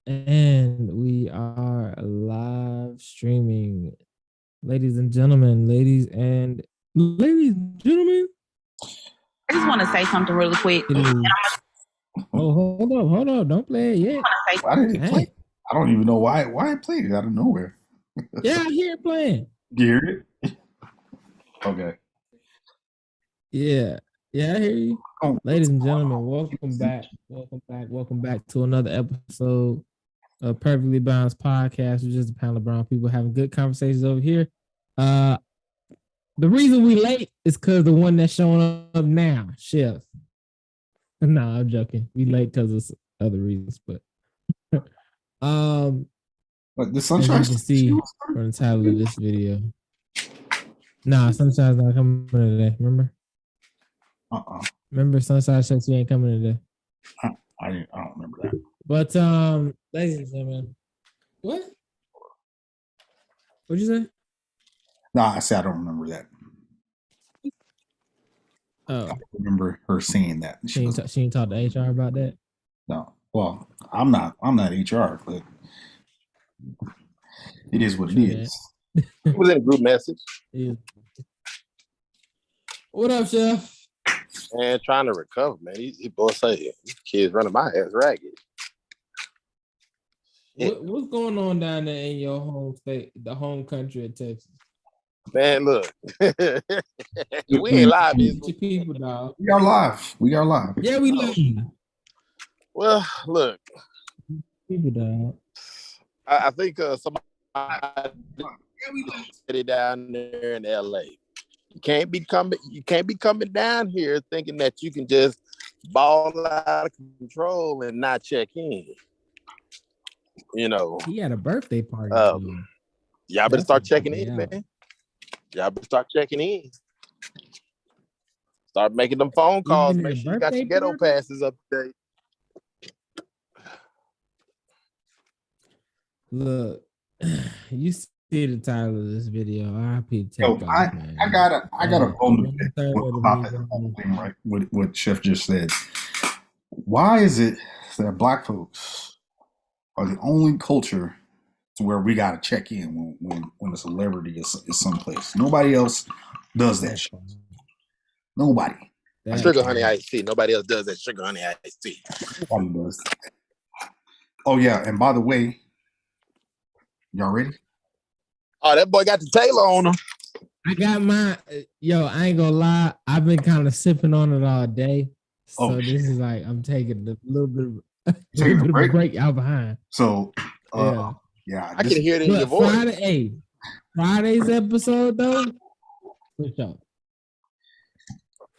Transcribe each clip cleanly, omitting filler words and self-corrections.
And we are live streaming. Ladies and gentlemen, ladies and gentlemen. I just want to say something really quick. Oh, hold up. Don't play it yet. Why did it play? I don't even know why it played out of nowhere. Yeah, I hear it playing. You hear it? Okay. Yeah, I hear you. Ladies and gentlemen, welcome back to another episode of Perfectly Balanced Podcast. We're just a panel of brown people having good conversations over here. The reason we late is because the one that's showing up now, Chef. Nah, I'm joking. We late because of other reasons, but But the sunshine. As you can see from the title of this video. Nah, Sunshine's not coming today. Remember? Remember, Sunshine Chefs, ain't coming today. I don't remember that. But ladies and gentlemen, what? What'd you say? Nah, I said I don't remember that. Oh, I remember her saying that. She ain't talk to HR about that. No, well, I'm not HR, but it is what it is. It was in a group message. Yeah. What up, Chef? Man, trying to recover, man. He boy say these kids running my ass ragged. What's going on down there in your home state, the home country of Texas? Man, look. We ain't live. People, dog. We are live. Yeah, we live. Well, look. People, dog. I think somebody down there in LA. You can't be coming down here thinking that you can just ball out of control and not check in. You know. He had a birthday party. Y'all better start checking in, man. Y'all better start checking in. Start making them phone calls. Make sure you got your ghetto passes up to date. Look, you see the title of this video. R.I.P. Takeoff, man. I gotta own about that whole thing, right? What Chef just said. Why is it that Black folks are the only culture to where we gotta check in when a celebrity is someplace? Nobody else does that shit. Nobody. Sugar honey iced tea. Nobody else does that sugar honey iced tea. Nobody does. Oh yeah, and by the way, y'all ready? Oh, that boy got the Taylor on him. I got mine. Yo, I ain't gonna lie. I've been kind of sipping on it all day. So this is like I'm taking a little bit of a break out behind. So yeah. I can hear it in your voice. Friday's episode though,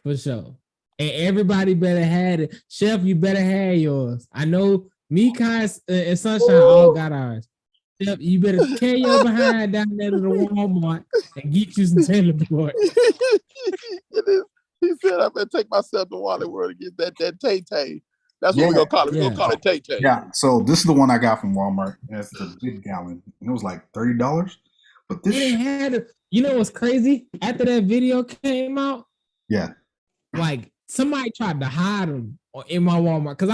for sure. And everybody better have it. Chef, you better have yours. I know me, Kai, and Sunshine all got ours. Chef, you better carry your behind down there to the Walmart and get you some Taylor Boy. He said, I better take myself to Wally World to get that Tay-Tay. That's what we're going to call it. We're going to call it Tay-Tay. Yeah, so this is the one I got from Walmart. That's the big gallon. And it was like $30. But this you know what's crazy? After that video came out, like somebody tried to hide them in my Walmart. Because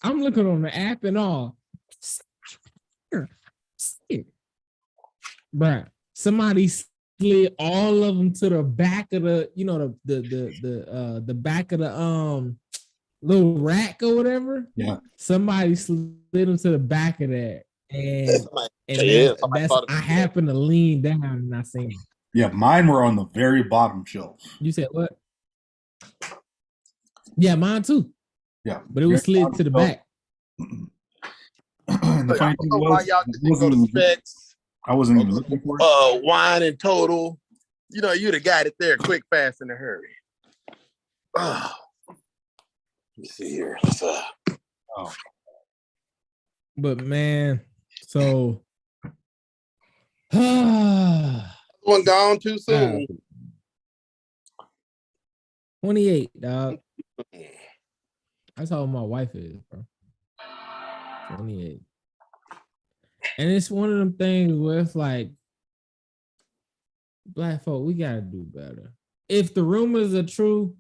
I'm looking on the app and all. Bruh, somebody slid all of them to the back of the, the back of the little rack or whatever. Yeah. Somebody slid them to the back of that. And I happened to lean down and I seen them. Yeah, mine were on the very bottom shelf. You said what? Yeah, mine too. Yeah. But it was slid to the back. And the funny thing was, I wasn't even looking for it. Wine and Total. You know, you'd have got it there quick, fast, in a hurry. Oh. Let me see here. But man, so one gone too soon. 28, dog. That's how old my wife is, bro. 28. And it's one of them things where it's like, Black folk, we gotta do better. If the rumors are true,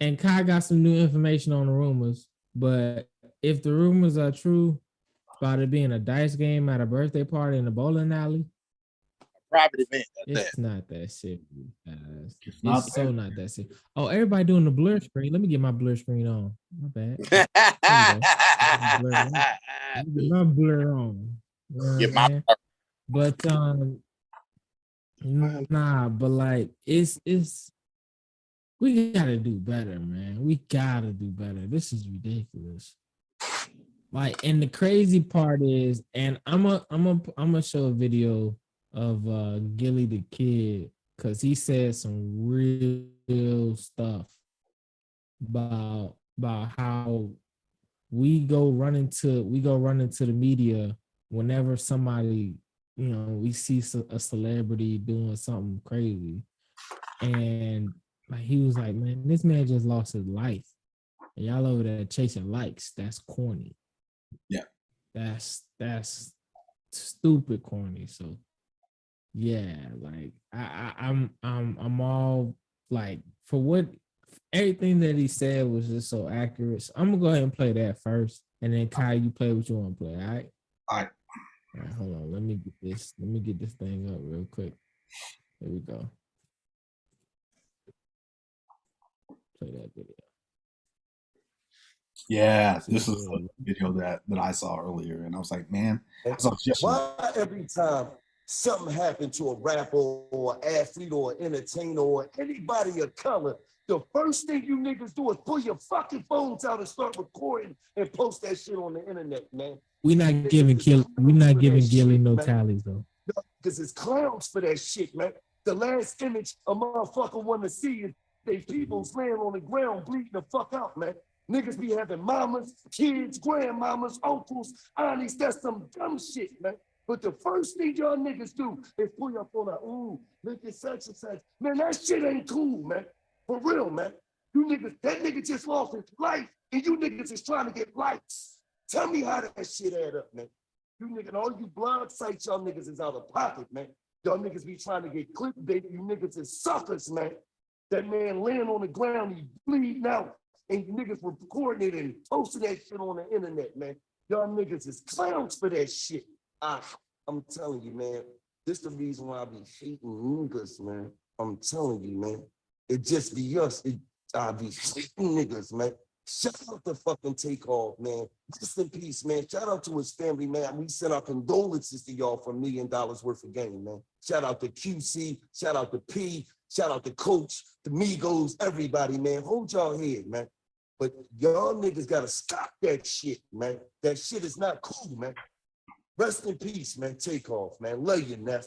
and Kai got some new information on the rumors, but if the rumors are true about it being a dice game at a birthday party in a bowling alley, Private event. it's not that serious, guys. not It's so not that serious. Oh, everybody doing the blur screen. Let me get my blur screen on. My bad. Let me get my blur on. You know Get what I'm my saying? But nah, but like it's we gotta do better, man. We gotta do better. This is ridiculous. Like, and the crazy part is, and I'm gonna show a video of Gilly the Kid because he said some real stuff about how we go run into the media whenever somebody, you know, we see a celebrity doing something crazy, and like he was like, man, this man just lost his life, and y'all over there chasing likes. That's corny. Yeah, that's stupid corny. So yeah, like I'm all like, for what everything that he said was just so accurate. So I'm gonna go ahead and play that first, and then Kai, you play what you want to play. All right. all right. All right, hold on. Let me get this thing up real quick. Here we go. Play that video. Yeah, this is a video that I saw earlier, and I was like, man, why every time something happened to a rapper or an athlete or an entertainer or anybody of color, the first thing you niggas do is pull your fucking phones out and start recording and post that shit on the internet, man. We're not giving Gilly no tallies though. Because it's clowns for that shit, man. The last image a motherfucker want to see is they people's laying on the ground bleeding the fuck out, man. Niggas be having mamas, kids, grandmamas, uncles, aunties. That's some dumb shit, man. But the first thing y'all niggas do is pull your phone out. Ooh, look at such and such. Man, that shit ain't cool, man. For real, man. You niggas, that nigga just lost his life, and you niggas is trying to get likes. Tell me how that shit add up, man. You niggas, all you blog sites, y'all niggas is out of pocket, man. Y'all niggas be trying to get clickbait. You niggas is suckers, man. That man laying on the ground, he bleeding out. And you niggas were recording it and posting that shit on the internet, man. Y'all niggas is clowns for that shit. I'm telling you, man. This the reason why I be hating niggas, man. I'm telling you, man. It just be us. I be hating niggas, man. Shout out to fucking Takeoff, man. Rest in peace, man. Shout out to his family, man. We send our condolences to y'all for $1 million worth of game, man. Shout out to QC. Shout out to P. Shout out to Coach, the Migos, everybody, man. Hold y'all head, man. But y'all niggas gotta stop that shit, man. That shit is not cool, man. Rest in peace, man. Takeoff, man. Love you, Neff.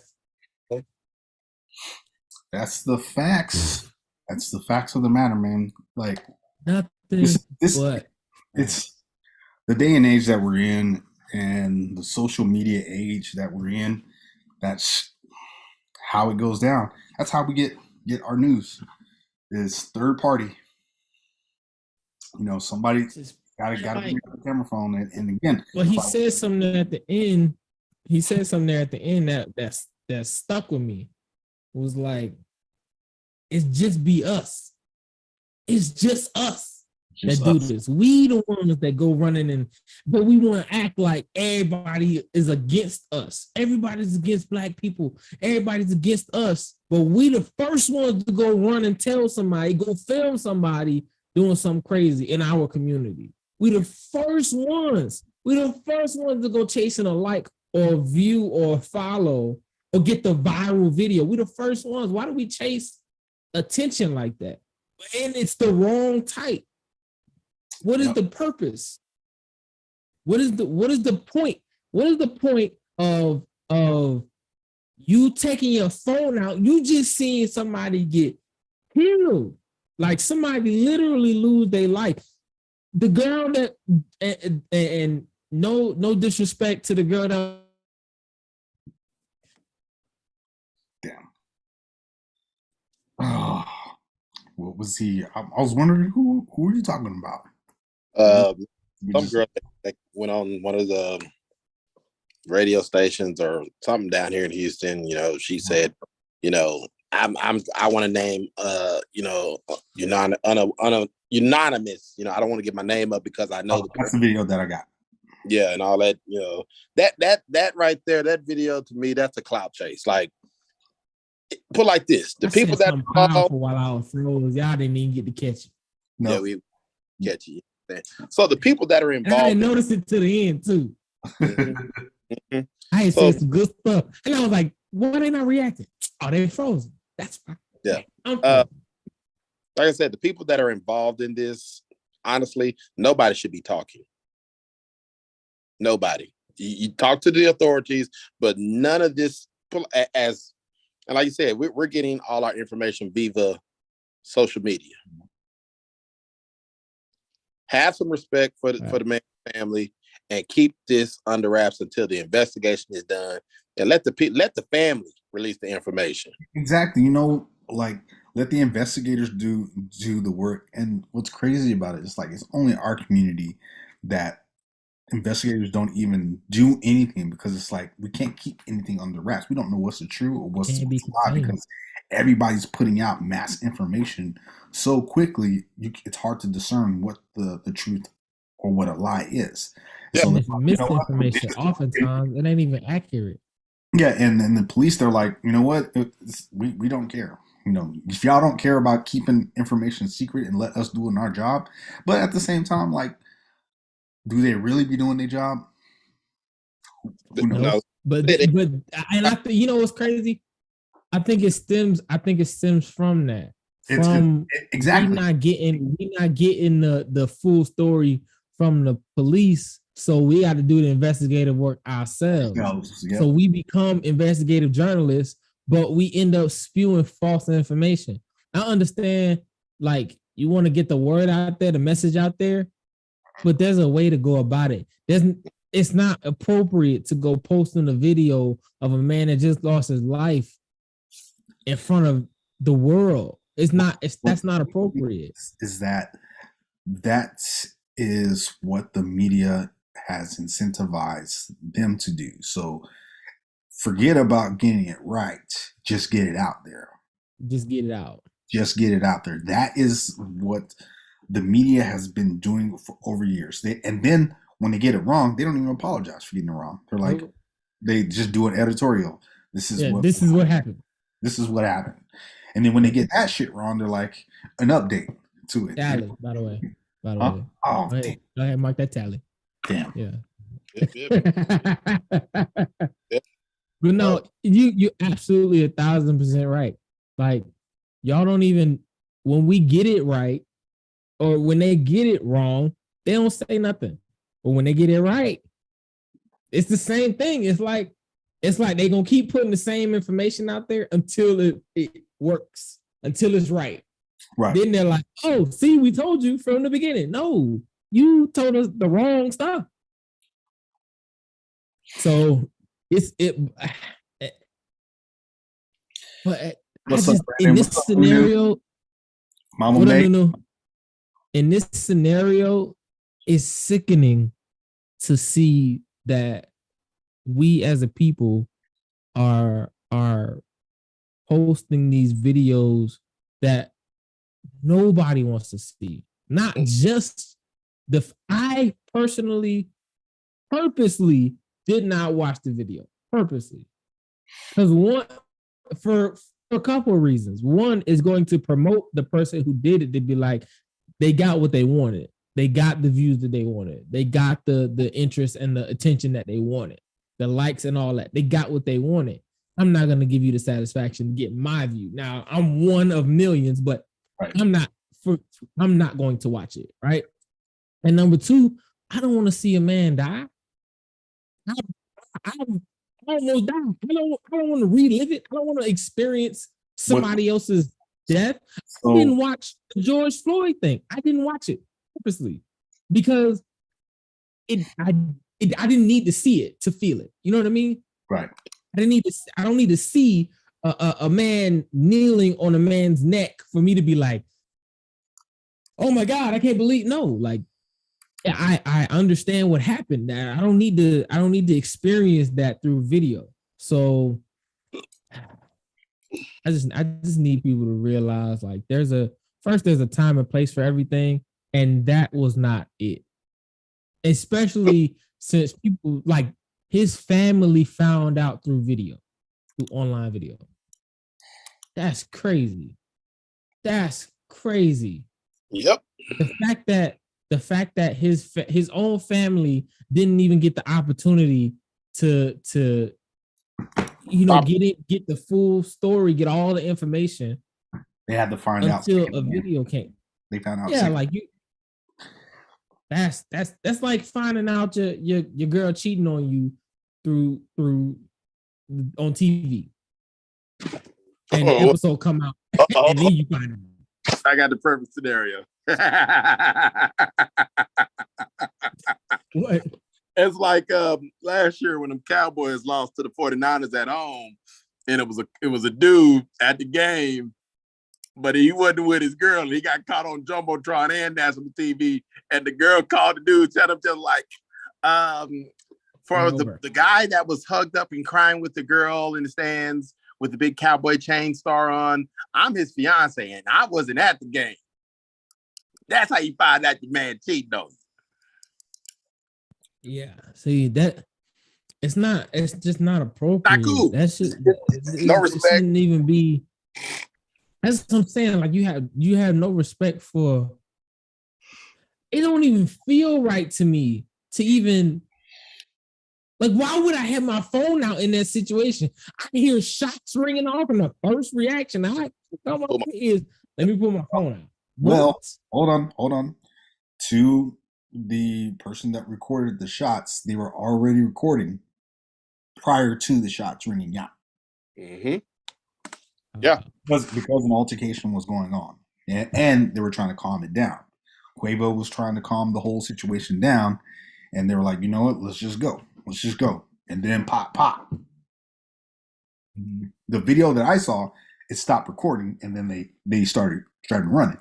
Man. That's the facts. That's the facts of the matter, man. Like, nothing. It's the day and age that we're in, and the social media age that we're in. That's how it goes down. That's how we get our news. Is third party. You know, somebody gotta bring up the camera phone, and again. Well, he said something at the end. He said something there at the end that stuck with me. It was like, it's just be us. It's just us that do this. We the ones that go running but we want to act like everybody is against us. Everybody's against black people. Everybody's against us. But we the first ones to go run and tell somebody, go film somebody doing something crazy in our community. We the first ones. We the first ones to go chasing a like or view or follow or get the viral video. We the first ones. Why do we chase attention like that? And it's the wrong type. What is the purpose? What is the point? What is the point of you taking your phone out? You just seeing somebody get killed. Like somebody literally lose their life. The girl that and no disrespect to the girl that. Damn. Oh, what was he? I was wondering who are you talking about? Some girl that went on one of the radio stations or something down here in Houston. You know, she said, you know, I want to name, you know, unanimous. I don't want to get my name up because I know that's the video that I got. Yeah, and all that. That right there, that video to me, that's a clout chase. Like, put like this: the people that powerful while I was froze, y'all didn't even get to catch it. No, yeah, we catch you. So the people that are involved, and I didn't notice it to the end too. Mm-hmm. I had said some good stuff, and I was like, "Why they not reacting? Oh, they frozen. That's fine." Yeah. Like I said, the people that are involved in this, honestly, nobody should be talking. Nobody. You talk to the authorities, but none of this, and like you said, we're getting all our information via social media. Have some respect for the man's family and keep this under wraps until the investigation is done, and let the family release the information. Exactly. Like, let the investigators do the work. And what's crazy about it is, like, it's only our community that investigators don't even do anything, because it's like we can't keep anything under wraps. We don't know what's the true or what's the lie, because everybody's putting out mass information so quickly. It's hard to discern what the truth or what a lie is. Yeah, so it's misinformation. Oftentimes it ain't even accurate. Yeah, and then the police, they're like, you know what? We don't care. If y'all don't care about keeping information secret and let us do our job, but at the same time, like, do they really be doing their job? Who knows? No. But and I think what's crazy? I think it stems from that. Exactly. We're not getting the full story from the police, so we got to do the investigative work ourselves. Yep. So we become investigative journalists, but we end up spewing false information. I understand, like, you want to get the word out there, the message out there, but there's a way to go about it. It's not appropriate to go posting a video of a man that just lost his life in front of the world. That's not appropriate. That is what the media has incentivized them to do. So forget about getting it right. Just get it out there. Just get it out. Just get it out there. That is what the media has been doing for over years. And then when they get it wrong, they don't even apologize for getting it wrong. They're like, they just do an editorial. This is what happened. This is what happened. And then when they get that shit wrong, they're like, an update to it. Tally, by the way. Oh, go ahead, mark that tally. Damn. Yeah. But no, you absolutely 1,000% right. Like, y'all don't even, when we get it right, or when they get it wrong, they don't say nothing. But when they get it right, it's the same thing. It's like they're gonna keep putting the same information out there until it works, until it's right. Right. Then they're like, "Oh, see, we told you from the beginning. No, you told us the wrong stuff." So but in this scenario, in this scenario, it's sickening to see that we as a people are posting these videos that nobody wants to see. Not just I personally, purposely did not watch the video. Purposely. Because for a couple of reasons. One is going to promote the person who did it to be like, they got what they wanted. They got the views that they wanted. They got the interest and the attention that they wanted. The likes and all that. They got what they wanted. I'm not going to give you the satisfaction to get my view. Now, I'm one of millions, but right. I'm not going to watch it, right? And number two, I don't want to see a man die. I almost died. I don't want to relive it. I don't want to experience somebody else's death. I didn't watch the George Floyd thing. I didn't watch it purposely because I didn't need to see it to feel it. You know what I mean? Right. I don't need to see a man kneeling on a man's neck for me to be like, oh my God, I can't believe. No, like, I understand what happened. I don't need to experience that through video. So I just need people to realize, like, there's a first, there's a time and place for everything, and that was not it. Especially since people like his family found out through online video. That's crazy. That's crazy. Yep. The fact that his own family didn't even get the opportunity to get the full story, get all the information. They had to find out until a video came. They found out. Yeah, like you. That's like finding out your girl cheating on you through on TV, and the episode come out, and then you find out. I got the perfect scenario. What? It's like last year when them Cowboys lost to the 49ers at home, and it was a dude at the game, but he wasn't with his girl. And he got caught on Jumbotron and national TV, and the girl called the dude, tell him just like, for the guy that was hugged up and crying with the girl in the stands with the big cowboy chain star on, I'm his fiance, and I wasn't at the game. That's how you find out your man cheating on you. Yeah, see that it's just not appropriate. Not cool. That's just no respect. It shouldn't even be. That's what I'm saying. Like you have no respect for. It don't even feel right to me to even. Like, why would I have my phone out in that situation? I hear shots ringing off, and the first reaction is, let me put my phone out. Well, hold on. To the person that recorded the shots, they were already recording prior to the shots ringing out. Mm-hmm. Yeah. Because an altercation was going on. And they were trying to calm it down. Quavo was trying to calm the whole situation down. And they were like, you know what? Let's just go. And then pop. The video that I saw, it stopped recording, and then they started running.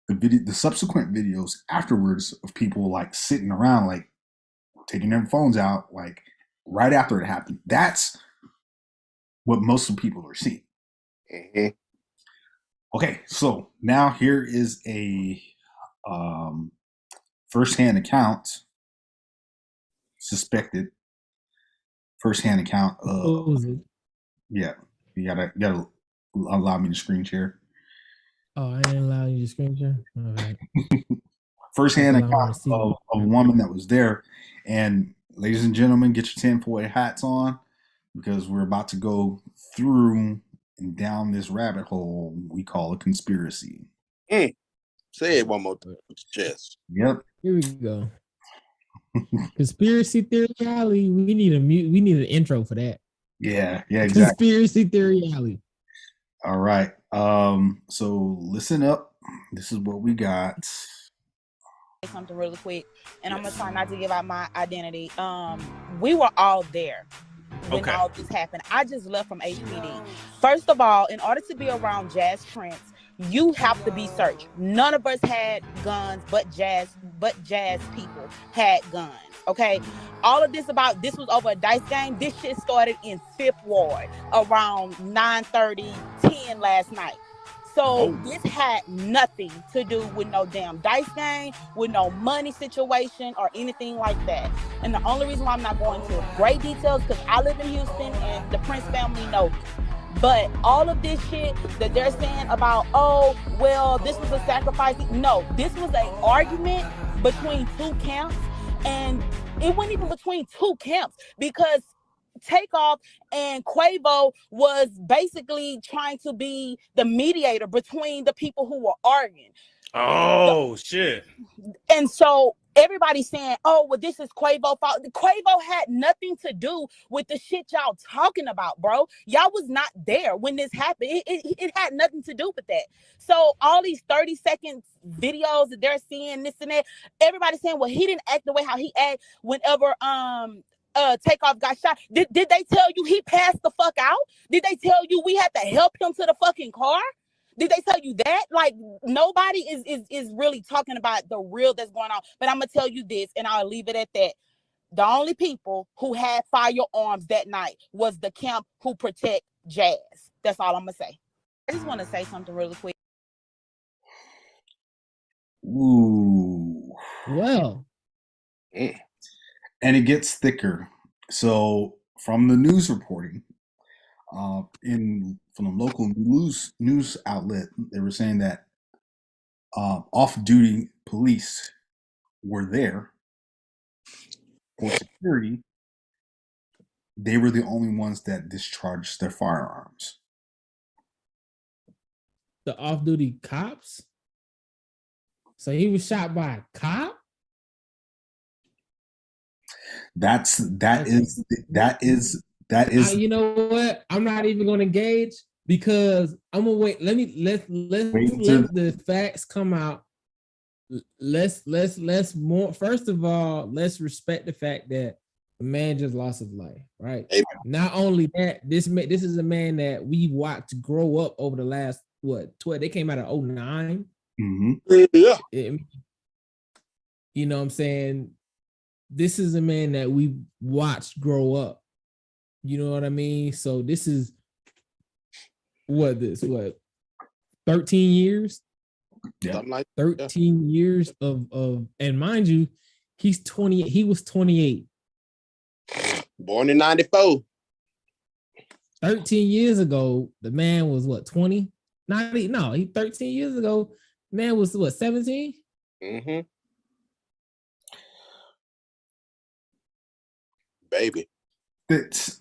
The subsequent videos afterwards of people like sitting around, like taking their phones out, like right after it happened. That's what most of the people are seeing. Mm-hmm. Okay, so now here is a first-hand account, suspected first-hand account of. Yeah, you gotta allow me to screen share. Oh, I didn't allow you to screen share? All right. First-hand account of a woman that was there. And ladies and gentlemen, get your tinfoil hats on, because we're about to go through and down this rabbit hole we call a conspiracy. Say it one more time. Chest. Yep. Here we go. Conspiracy Theory Alley. We need an intro for that. Yeah, exactly. Conspiracy Theory Alley. All right. So listen up. This is what we got. Something really quick, and I'm gonna try not to give out my identity. We were all there when all this happened. I just left from HPD. First of all, in order to be around Jazz Prince, you have to be searched. None of us had guns, but Jazz people had guns. Okay, all of this was over a dice game. This shit started in 5th Ward around 9:30, 10 last night. So this had nothing to do with no damn dice game, with no money situation or anything like that. And the only reason why I'm not going into great details because I live in Houston and the Prince family knows. But all of this shit that they're saying about, oh, well, this was a sacrifice. No, this was an argument between two camps. And it wasn't even between two camps because Takeoff and Quavo was basically trying to be the mediator between the people who were arguing. Oh, shit. And so everybody's saying, oh, well, this is Quavo's fault. Quavo had nothing to do with the shit y'all talking about, bro. Y'all was not there when this happened. It had nothing to do with that. So all these 30-second videos that they're seeing, this and that, everybody's saying, well, he didn't act the way how he acted whenever Takeoff got shot. Did they tell you he passed the fuck out? Did they tell you we had to help him to the fucking car? Did they tell you that? Like, nobody is really talking about the real that's going on. But I'm going to tell you this, and I'll leave it at that. The only people who had firearms that night was the camp who protect Jazz. That's all I'm going to say. I just want to say something really quick. Ooh. Well, And it gets thicker. So from the news reporting, from the local news outlet, they were saying that off-duty police were there for security. They were the only ones that discharged their firearms. the off-duty cops. So he was shot by a cop. That is. You know what? I'm not even going to gauge because I'm gonna wait. Let's let the facts come out. Let's more. First of all, let's respect the fact that the man just lost his life. Right. Amen. Not only that, this is a man that we watched grow up over the last 12. They came out of 09. Mm-hmm. Yeah. You know what I'm saying? This is a man that we watched grow up. You know what I mean? So this is what 13 years? Yeah. Something like 13 years of and mind you, he's 20, he was 28. Born in 94. 13 years ago, the man was what, 20? He 13 years ago, man was what, 17? Mm-hmm. Baby. It's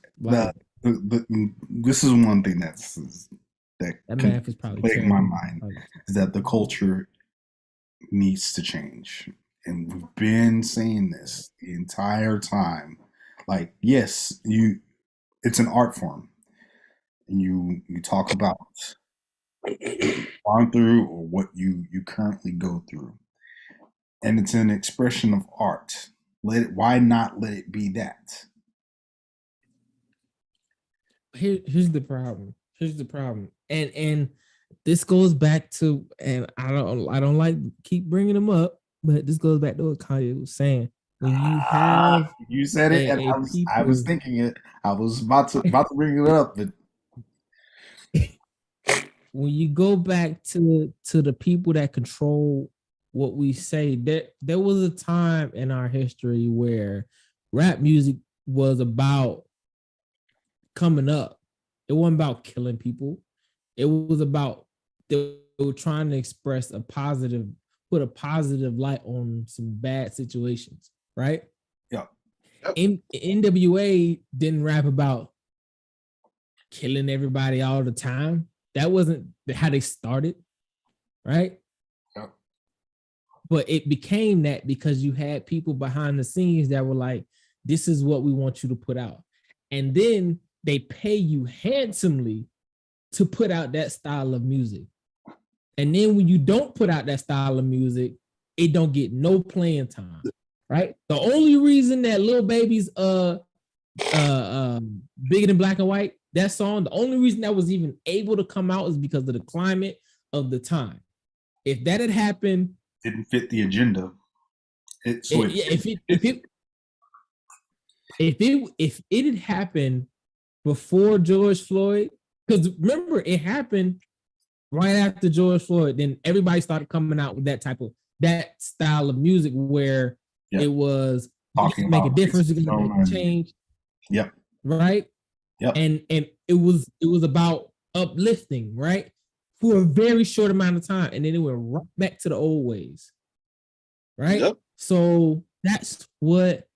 this is one thing that math is probably plague my mind is that the culture needs to change. And we've been saying this the entire time. Like, yes, it's an art form. And you talk about gone through or what you currently go through. And it's an expression of art. Why not let it be that? Here's the problem. And this goes back to, and I don't like keep bringing them up, but this goes back to what Kanye was saying. When you have you said it, and I was thinking it. I was about to bring it up, but when you go back to the people that control what we say, there was a time in our history where rap music was about coming up. It wasn't about killing people. It was about they were trying to express put a positive light on some bad situations, right? Yeah. NWA didn't rap about killing everybody all the time. That wasn't how they started, right? Yeah. But it became that because you had people behind the scenes that were like, this is what we want you to put out. And then they pay you handsomely to put out that style of music. And then when you don't put out that style of music, it don't get no playing time, right? The only reason that Lil Baby's Bigger Than Black and White, that song, the only reason that was even able to come out is because of the climate of the time. If that had happened, didn't fit the agenda. If it had happened before George Floyd, because remember it happened right after George Floyd, then everybody started coming out with that style of music where it was make a difference, you can make a change. Yep. Right. Yep. And it was about uplifting, right? For a very short amount of time. And then it went right back to the old ways. Right. Yep. So that's what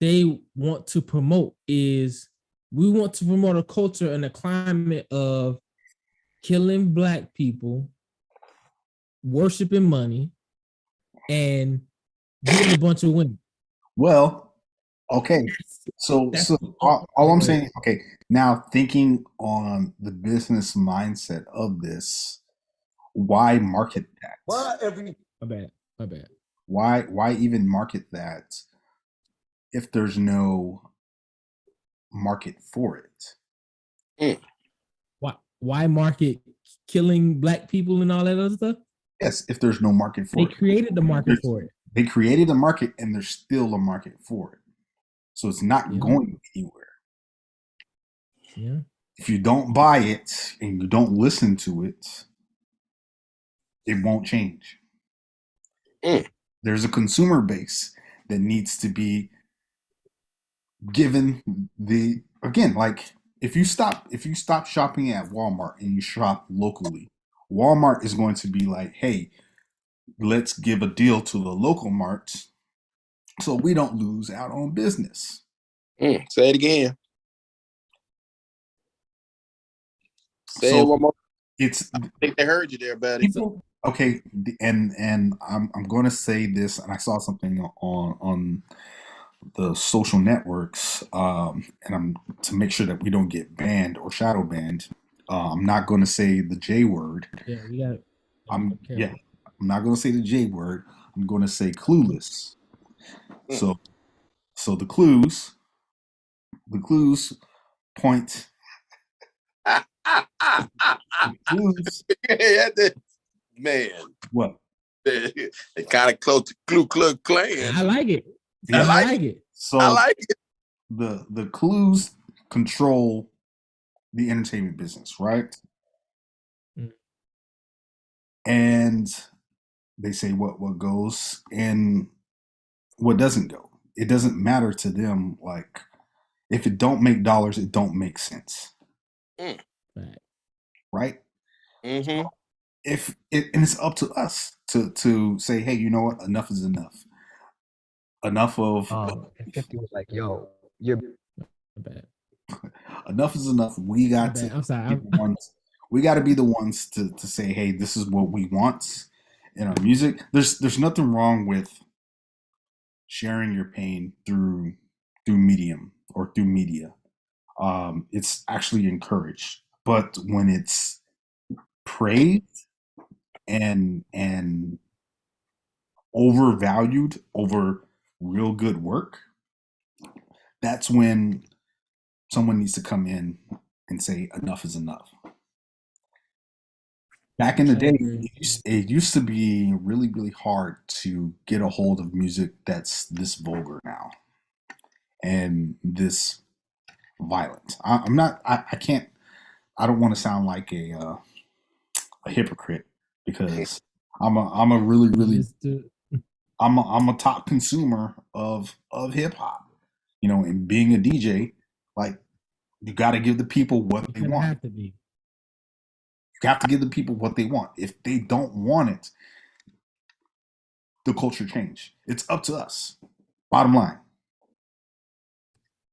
they want to promote is we want to promote a culture and a climate of killing Black people, worshiping money, and getting a bunch of women. Well, okay. So all I'm saying, okay, now thinking on the business mindset of this, why market that? My bad. Why even market that if there's no market for it? Why market killing Black people and all that other stuff? Yes, if there's no market for it. They created the market for it. They created a market and there's still a market for it. So it's not going anywhere. Yeah. If you don't buy it and you don't listen to it, it won't change. There's a consumer base that needs to be given the, again, like if you stop shopping at Walmart and you shop locally, Walmart is going to be like, hey, let's give a deal to the local marts so we don't lose out on business. Say it again. Say So it one more. I think they heard you there, buddy. People, okay, and I'm going to say this, and I saw something on the social networks, and I'm to make sure that we don't get banned or shadow banned. I'm not going to say the J word. Yeah, we got. I'm not going to say the J word. I'm going to say clueless. So the clues point. Clues. Man, What? They kind of close to Ku Klux Klan. I like it. Yeah. I like it. So I like it. The clues control the entertainment business, right? And they say what goes and what doesn't go. It doesn't matter to them. Like if it don't make dollars, it don't make sense. Right? Mm-hmm. If it, and it's up to us to say, hey, you know what? Enough is enough. Enough of. And 50 was like, yo, you're bad. Enough is enough. We got to. I'm sorry. We got to be the ones to say, hey, this is what we want in our music. There's nothing wrong with sharing your pain through medium or through media. It's actually encouraged. But when it's praised and overvalued over real good work, that's when someone needs to come in and say enough is enough. Back in the day, it used to be really, really hard to get a hold of music that's this vulgar now and this violent. I'm not. I can't. I don't want to sound like a hypocrite because I'm a really, really. I'm a top consumer of hip hop. You know, and being a DJ, like you got to give the people what they want. Have to be. You have to give the people what they want. If they don't want it, the culture change. It's up to us. Bottom line.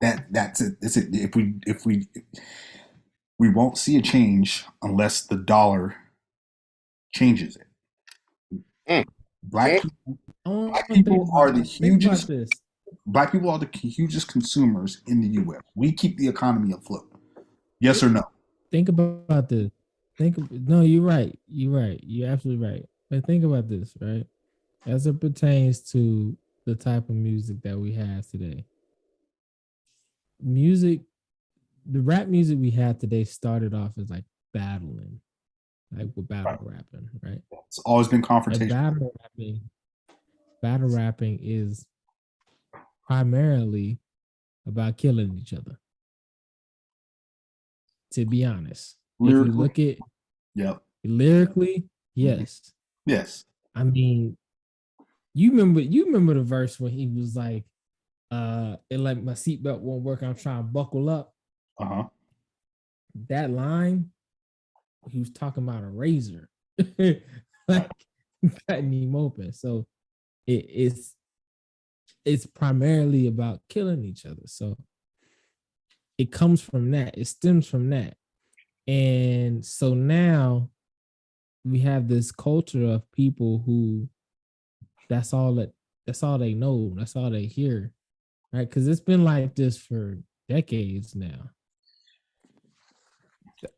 That's it. That's it. If we won't see a change unless the dollar changes it. Black people are the hugest. Black people are the hugest consumers in the U.S. We keep the economy afloat. Yes or no? Think about this. No, you're right. You're right. You're absolutely right. But think about this, right? As it pertains to the type of music that we have today. The rap music we have today started off as like battling, like with battle rapping, right? It's always been confrontation. Battle rapping is primarily about killing each other. To be honest, lyrically, if you look at lyrically, yes. I mean, you remember the verse when he was like, "It like my seatbelt won't work. I'm trying to buckle up." That line, he was talking about a razor, like cutting him open. So it's primarily about killing each other. So it comes from that. It stems from that. And so now we have this culture of people who that's all they know. That's all they hear. Right? Because it's been like this for decades now.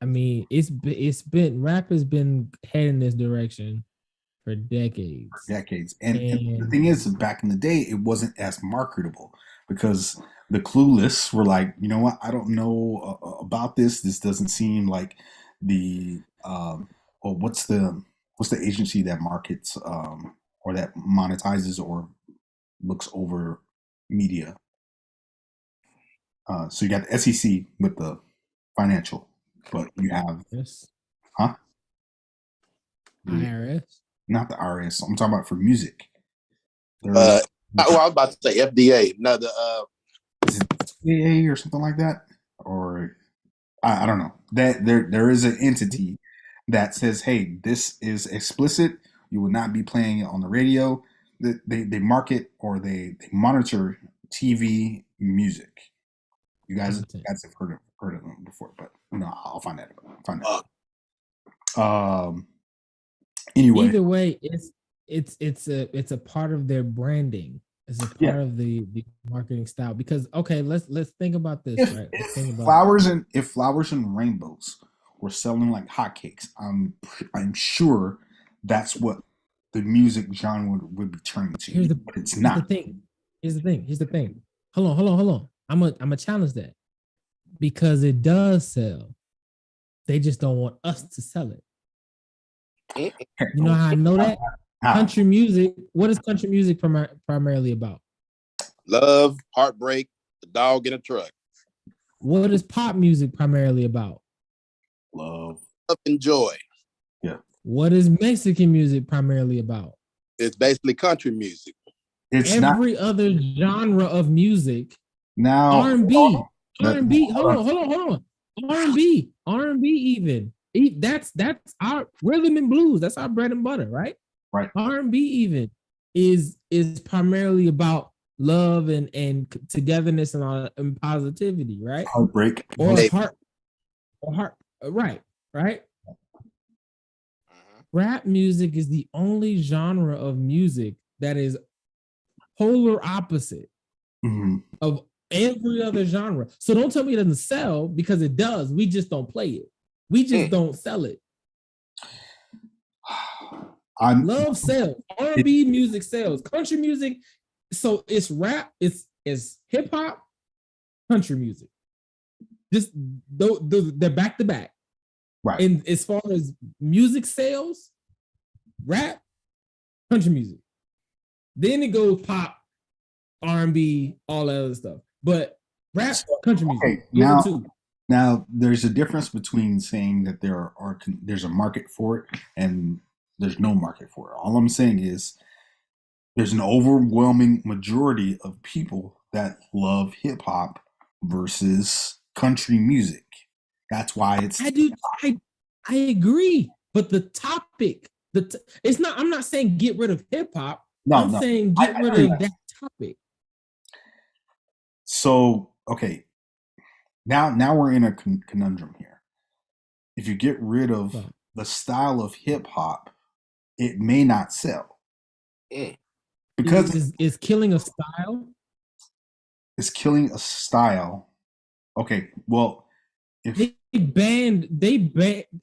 I mean, it's been rap has been heading this direction for decades. And the thing is, back in the day, it wasn't as marketable because the clueless were like, you know what? I don't know about this. This doesn't seem like the what's the agency that markets or that monetizes or looks over media? So you got the SEC with the financial, but you have IRS. Not the IRS. I'm talking about for music. Well, I was about to say FDA. No, is it CAA or something like that, or I don't know. That there is an entity that says, "Hey, this is explicit. You will not be playing it on the radio." They market or they monitor TV music. You guys have heard of them before, but I'll find that. Anyway, either way, it's a part of their branding. It's a part of the marketing style. Because let's think about this, right? If flowers and rainbows were selling like hotcakes, I'm sure that's what the music genre would be turning to. But it's not. Here's the thing. Hold on. I'm a challenge that, because it does sell. They just don't want us to sell it. You know how I know that? Country music. What is country music primarily about? Love, heartbreak, the dog in a truck. What is pop music primarily about? Love and joy. Yeah. What is Mexican music primarily about? It's basically country music. It's every other genre of music. Now R&B. Hold on. R&B even. That's our rhythm and blues. That's our bread and butter, right? Right. R&B even is primarily about love and togetherness and positivity, right? Heartbreak. Or heart. Right. Rap music is the only genre of music that is polar opposite of every other genre. So don't tell me it doesn't sell, because it does. We just don't play it. We just don't sell it. Love sells. R&B music sells. Country music. So it's rap. It's hip hop, country music. Just they're back to back. Right. And as far as music sales, rap, country music. Then it goes pop, R&B, all that other stuff. But rap, country music. Okay, now there's a difference between saying that there's a market for it and there's no market for it. All I'm saying is there's an overwhelming majority of people that love hip hop versus country music. That's why it's. I agree, but the topic, it's not. I'm not saying get rid of hip hop. I'm saying get rid of that topic. So okay, now we're in a conundrum here. If you get rid of the style of hip hop, it may not sell. Because it's killing a style. It's killing a style. Okay, well, if they banned,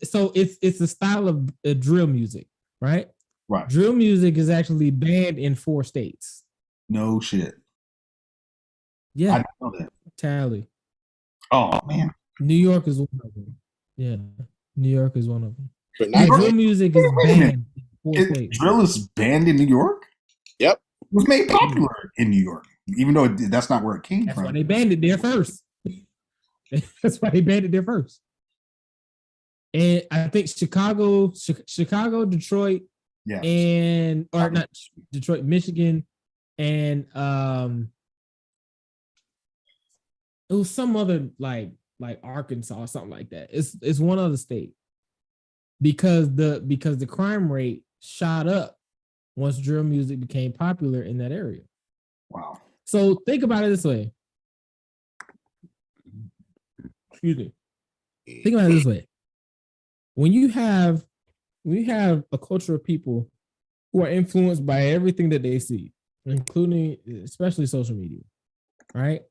so it's a style of drill music, right? Right. Drill music is actually banned in 4 states. No shit. Yeah, I didn't know that. Tally. Oh man, New York is one of them. Yeah, New York is one of them. Drill music is banned in 4 states. Drill is banned in New York? Yep. It was made popular in New York, even though that's not where it came from. That's why they banned it there first. That's why they banned it there first. And I think Chicago, Detroit, not Detroit, Michigan, and it was some other like Arkansas or something like that. It's one other state, because the crime rate shot up once drill music became popular in that area. Wow. So think about it this way. Excuse me. Think about it this way. When you have a culture of people who are influenced by everything that they see, including especially social media, right?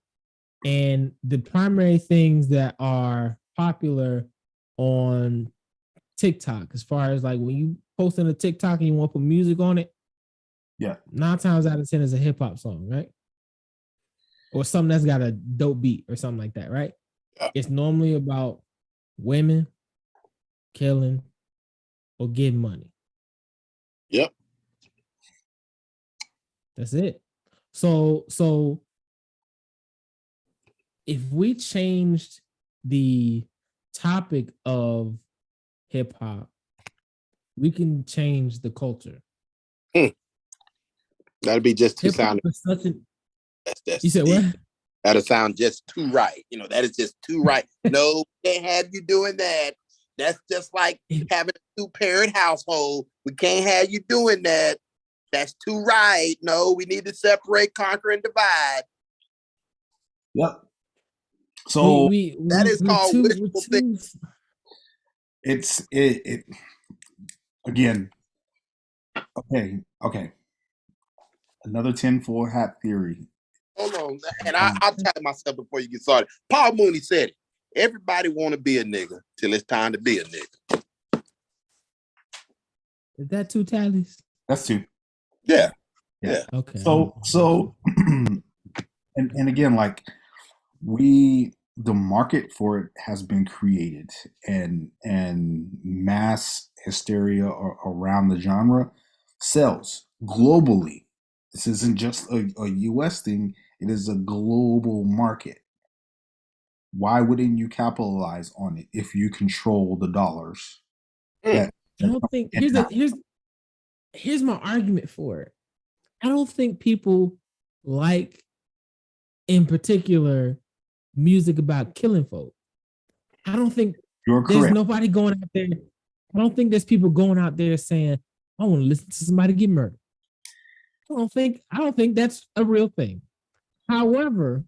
And the primary things that are popular on TikTok, as far as like when you post on a TikTok and you want to put music on it, 9 times out of 10 is a hip hop song, right? Or something that's got a dope beat or something like that, right? It's normally about women killing or getting money. Yep. That's it. So if we changed the topic of hip hop, we can change the culture. That'd be just too Hip hop sound. is such an. That's You said what? That'll sound just too right. That is just too right. No, can't have you doing that. That's just like having a 2-parent household. We can't have you doing that. That's too right. No, we need to separate, conquer, and divide. Yep. So that is called wishful thinking. It's it again. Okay. Another tinfoil hat theory. Hold on, and I'll tell myself before you get started. Paul Mooney said it. Everybody want to be a nigga till it's time to be a nigga. Is that 2 tallies? That's 2. Yeah. Okay. So and again, like the market for it has been created, and mass hysteria around the genre sells globally. This isn't just a US thing, it is a global market. Why wouldn't you capitalize on it if you control the dollars? I don't think here's my argument for it. I don't think people like, in particular, music about killing folk. I don't think there's nobody going out there. I don't think there's people going out there saying, I want to listen to somebody get murdered. I don't think that's a real thing. However,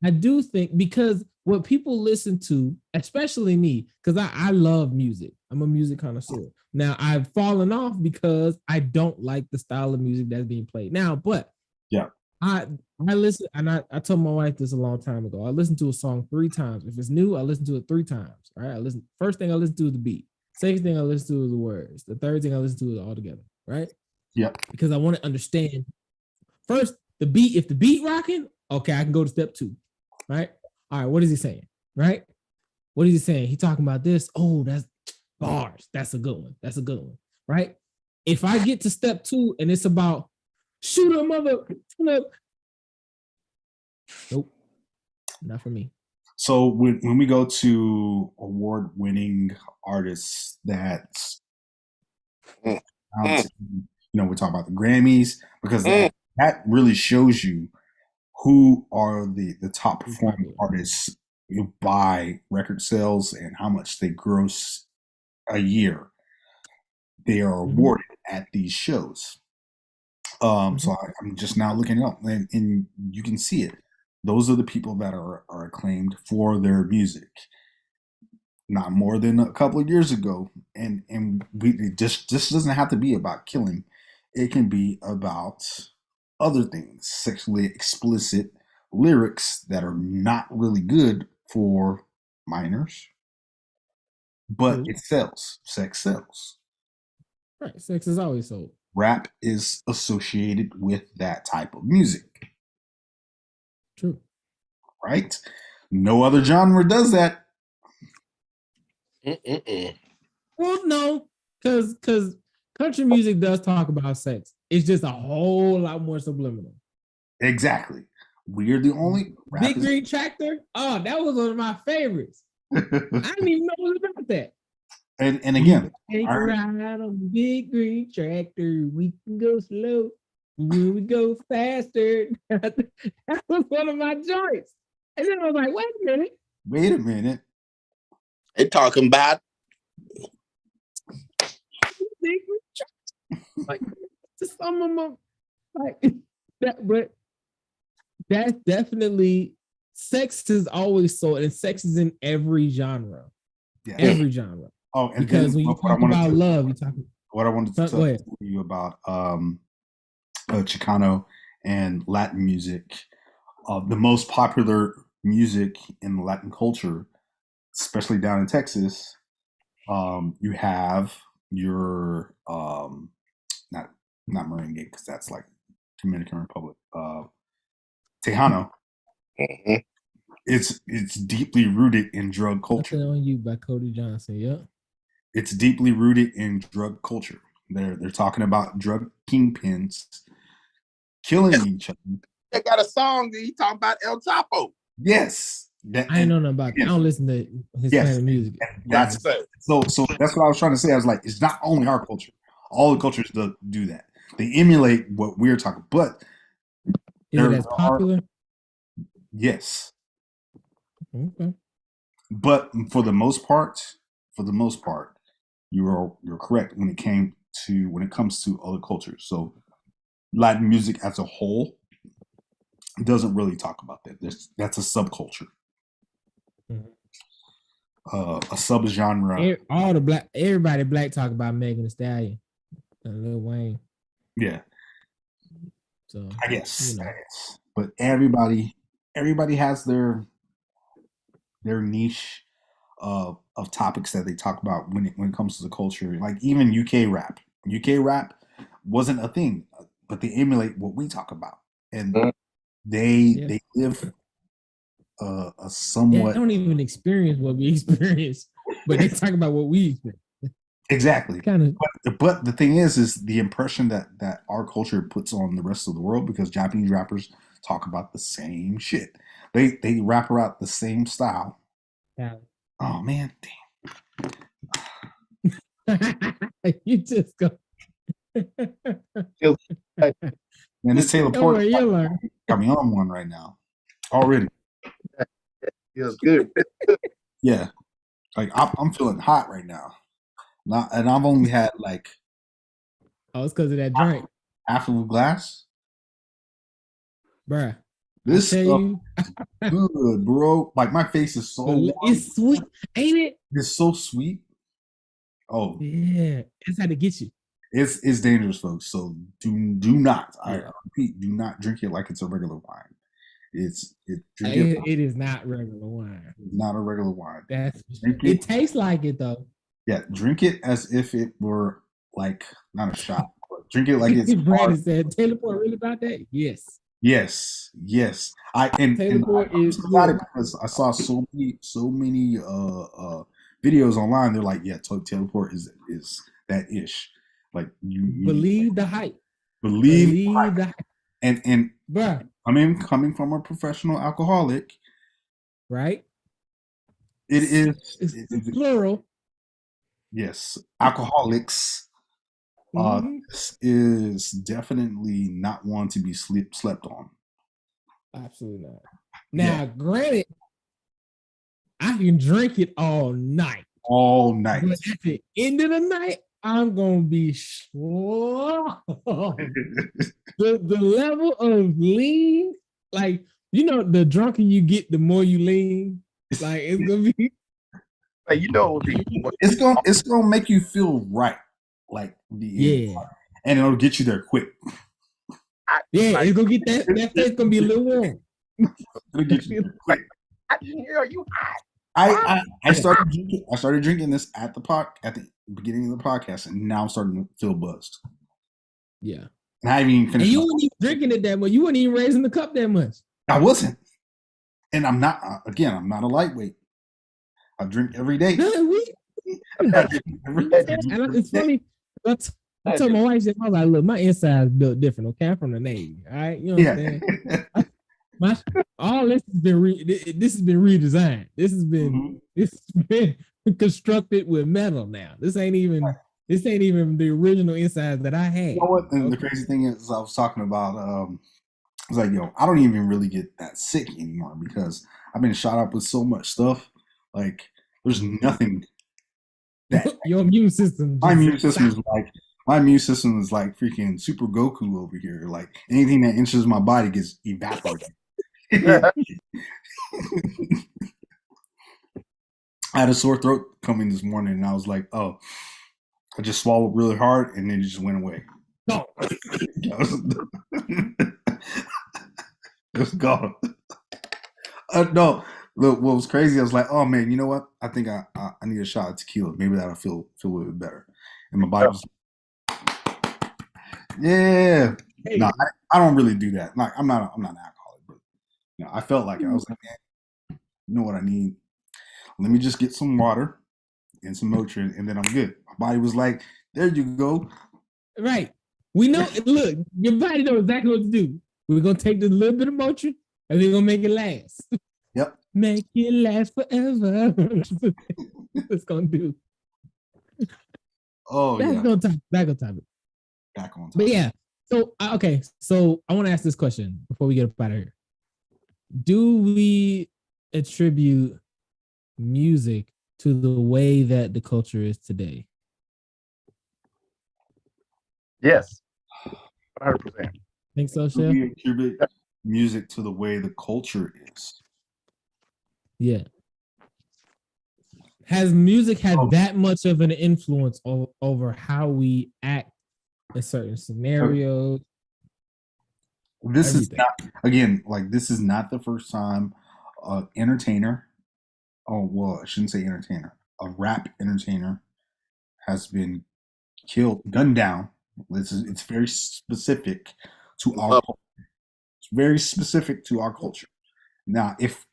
I do think, because what people listen to, especially me, because I love music. I'm a music connoisseur. Now, I've fallen off because I don't like the style of music that's being played now, but yeah, I listen, and I told my wife this a long time ago. I listen to a song 3 times. If it's new, I listen to it 3 times. All right. First thing I listen to is the beat. Second thing I listen to is the words. The third thing I listen to is all together. Right. Yep. Because I want to understand first the beat. If the beat rocking, okay, I can go to step 2. Right. All right. What is he saying? Right. What is he saying? He talking about this. Oh, that's bars. That's a good one. That's a good one. Right. If I get to step 2 and it's about shoot a mother. Nope. Not for me. So when we go to award-winning artists that, we're talking about the Grammys, because that really shows you who are the top performing artists by record sales and how much they gross a year. They are awarded at these shows. So I'm just now looking it up, and you can see it. Those are the people that are acclaimed for their music. Not more than a couple of years ago, and it just doesn't have to be about killing. It can be about other things, sexually explicit lyrics that are not really good for minors, but it sells. Sex sells. Right, sex is always sold. Rap is associated with that type of music. True. Right? No other genre does that. Well, no, because country music does talk about sex. It's just a whole lot more subliminal. Exactly. We are the only Big Green Tractor. Oh, that was one of my favorites. I didn't even know it was about that. And again, take a ride on the Big Green Tractor. We can go slow. When we go faster. That was one of my joints. And then I was like, wait a minute. They talking about like some of them, like that, but that's definitely sex is always sold, and sex is in every genre. Yeah. Every genre. Oh, and because when you talk about love, you talk. What I wanted to tell you about Chicano and Latin music, the most popular music in the Latin culture, especially down in Texas, you have your not merengue, because that's like Dominican Republic, Tejano. It's deeply rooted in drug culture. Nothing on You by Cody Johnson. Yeah. It's deeply rooted in drug culture. They're talking about drug kingpins killing each other. They got a song that he talking about El Chapo. Yes. I ain't know nothing about that. I don't listen to Hispanic music. So that's what I was trying to say. I was like, it's not only our culture. All the cultures do that. They emulate what we're talking, but is it as popular? Yes. Okay. But for the most part, you're correct when it comes to other cultures. So Latin music as a whole doesn't really talk about that. That's a subculture, a subgenre. Everybody black talk about Megan Thee Stallion and Lil Wayne. Yeah. So I guess. But everybody has their niche of topics that they talk about when it comes to the culture. Like even UK rap. UK rap wasn't a thing, but they emulate what we talk about, and they live a somewhat. They don't even experience what we experience, but they talk about what we experience. Exactly. Kind of. But the thing is the impression that our culture puts on the rest of the world, because Japanese rappers talk about the same shit. They rap about the same style. Yeah. Oh man, damn. You just go. Man, this Taylor Port got me on one right now. Already. Feels good. Yeah. Like I'm feeling hot right now. And I've only had like it's because of that drink. Half of a glass. Bruh. This stuff good, bro. Like my face is so warm. It's sweet, ain't it? It's so sweet. Oh. Yeah. It's how to get you. It's dangerous, folks. So do not, I repeat, do not drink it like it's a regular wine. It is not regular wine. It's not a regular wine. It tastes like it though. Yeah, drink it as if it were like not a shot. But drink it like it's. Brandon said, "Taylor Port really about that?" Yes. Taylor Port is glad because I saw so many videos online. They're like, yeah, Taylor Port is that ish. Like you believe the hype. Believe the hype. And bruh, coming from a professional alcoholic, right? It's plural. Yes, alcoholics. This is definitely not one to be slept on. Absolutely not. Now, granted, I can drink it all night. All night. But at the end of the night, I'm gonna be slow. the level of lean, like the drunker you get, the more you lean. Like it's gonna be. It's gonna make you feel right, like and it'll get you there quick. It's gonna get that face gonna be a little warm. It'll get you there quick. You hot. I started drinking this at the beginning of the podcast, and now I'm starting to feel buzzed. Yeah, and I haven't even finished. And you weren't even drinking it that much. You weren't even raising the cup that much. I wasn't, and I'm not. Again, I'm not a lightweight. I drink every day. It's funny. I told my wife, I was like, look, my inside is built different. Okay, I'm from the Navy. All right, you know what I'm saying? All this has been this has been redesigned. This has been constructed with metal now. This ain't even the original inside that I had. You know what? And the crazy thing is, I was talking about. I was like, yo, I don't even really get that sick anymore because I've been shot up with so much stuff. Like, there's nothing that your immune system. My immune system is like freaking Super Goku over here. Like anything that enters my body gets evaporated. I had a sore throat coming this morning, and I was like, "Oh, I just swallowed really hard, and then it just went away." No, it was gone. No, look, what was crazy? I was like, "Oh man, you know what? I think I need a shot of tequila. Maybe that'll feel a little bit better." And my body was, yeah. Hey. No, I don't really do that. Like, I'm not an alcoholic, but I felt like it. I was like, man, you know what I need? Let me just get some water and some Motrin, and then I'm good. My body was like, there you go. Right. We know. Look, your body knows exactly what to do. We're gonna take this little bit of Motrin, and we're gonna make it last. Yep. Make it last forever. It's gonna do. Oh, Back on topic. Back on topic. But yeah, So okay, so I want to ask this question before we get up out of here. Do we attribute music to the way that the culture is today? Yes, 100%. Think so, Do Chef? we attribute music to the way the culture is? Yeah. Has music had that much of an influence over how we act in certain scenarios? This Everything. is not, again, like this is not the first time entertainer, oh well, I shouldn't say entertainer, a rap entertainer has been killed, gunned down. It's very specific to our culture. It's very specific to our culture. Now, if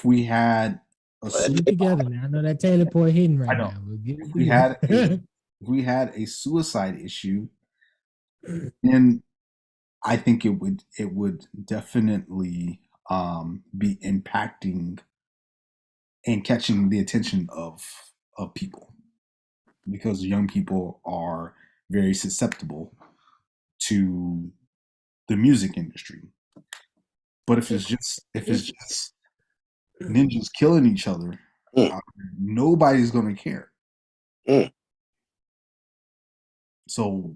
we had a Get it together now. I know that Taylor Boy hitting right now. We'll get it if we had a suicide issue, then I think it would definitely be impacting and catching the attention of people, because young people are very susceptible to the music industry. But if it's just ninjas killing each other, nobody's gonna care. So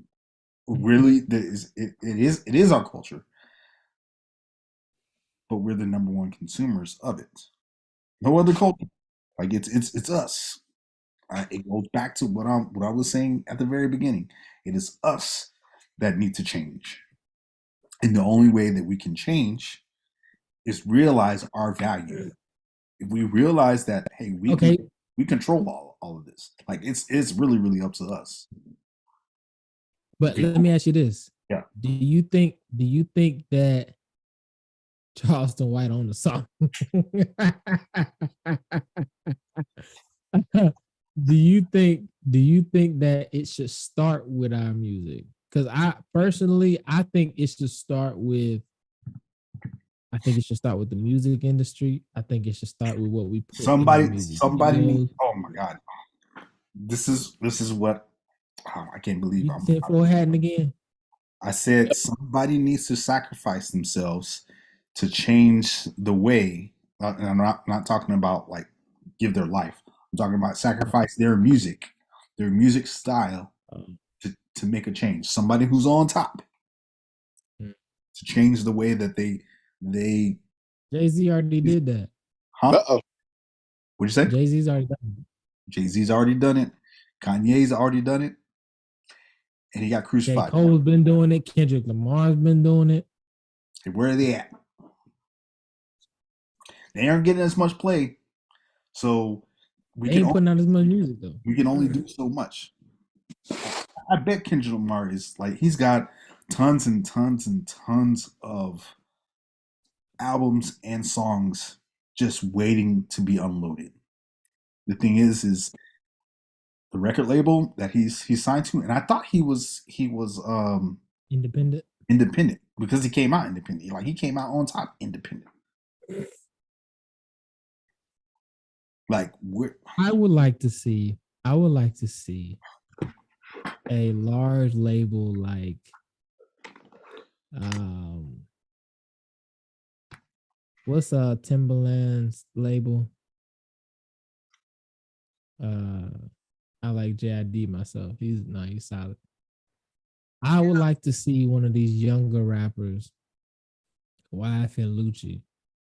really, it is our culture, but we're the number one consumers of it. No other culture. Like it's us. It goes back to what I was saying at the very beginning. It is us that need to change, and the only way that we can change is realize our value. If we realize that, hey, we control all of this. Like it's really up to us. But let me ask you this. Yeah. Do you think that Charleston White on the song? Do you think that it should start with our music? Because I think it should start with the music industry. I think it should start with what we put Somebody in the needs, oh my God. This is what I can't believe I'm forehand again. I said somebody needs to sacrifice themselves to change the way, and I'm not talking about like give their life. I'm talking about sacrifice their music style to make a change. Somebody who's on top to change the way that they Jay-Z already did that. Huh? What'd you say? Jay-Z's already done it. Jay-Z's already done it. Kanye's already done it. And he got crucified. J. Cole's been doing it. Kendrick Lamar's been doing it. Where are they at? They aren't getting as much play. So they ain't putting out as much music though. We can only do so much. I bet Kendrick Lamar is like, he's got tons and tons and tons of albums and songs just waiting to be unloaded. The thing is the record label that he's signed to, and I thought he was independent because he came out independent. Like he came out on top independent. Like I would like to see a large label like what's Timberland's label? I like JID myself. He's solid. I would like to see one of these younger rappers, YF and Lucci,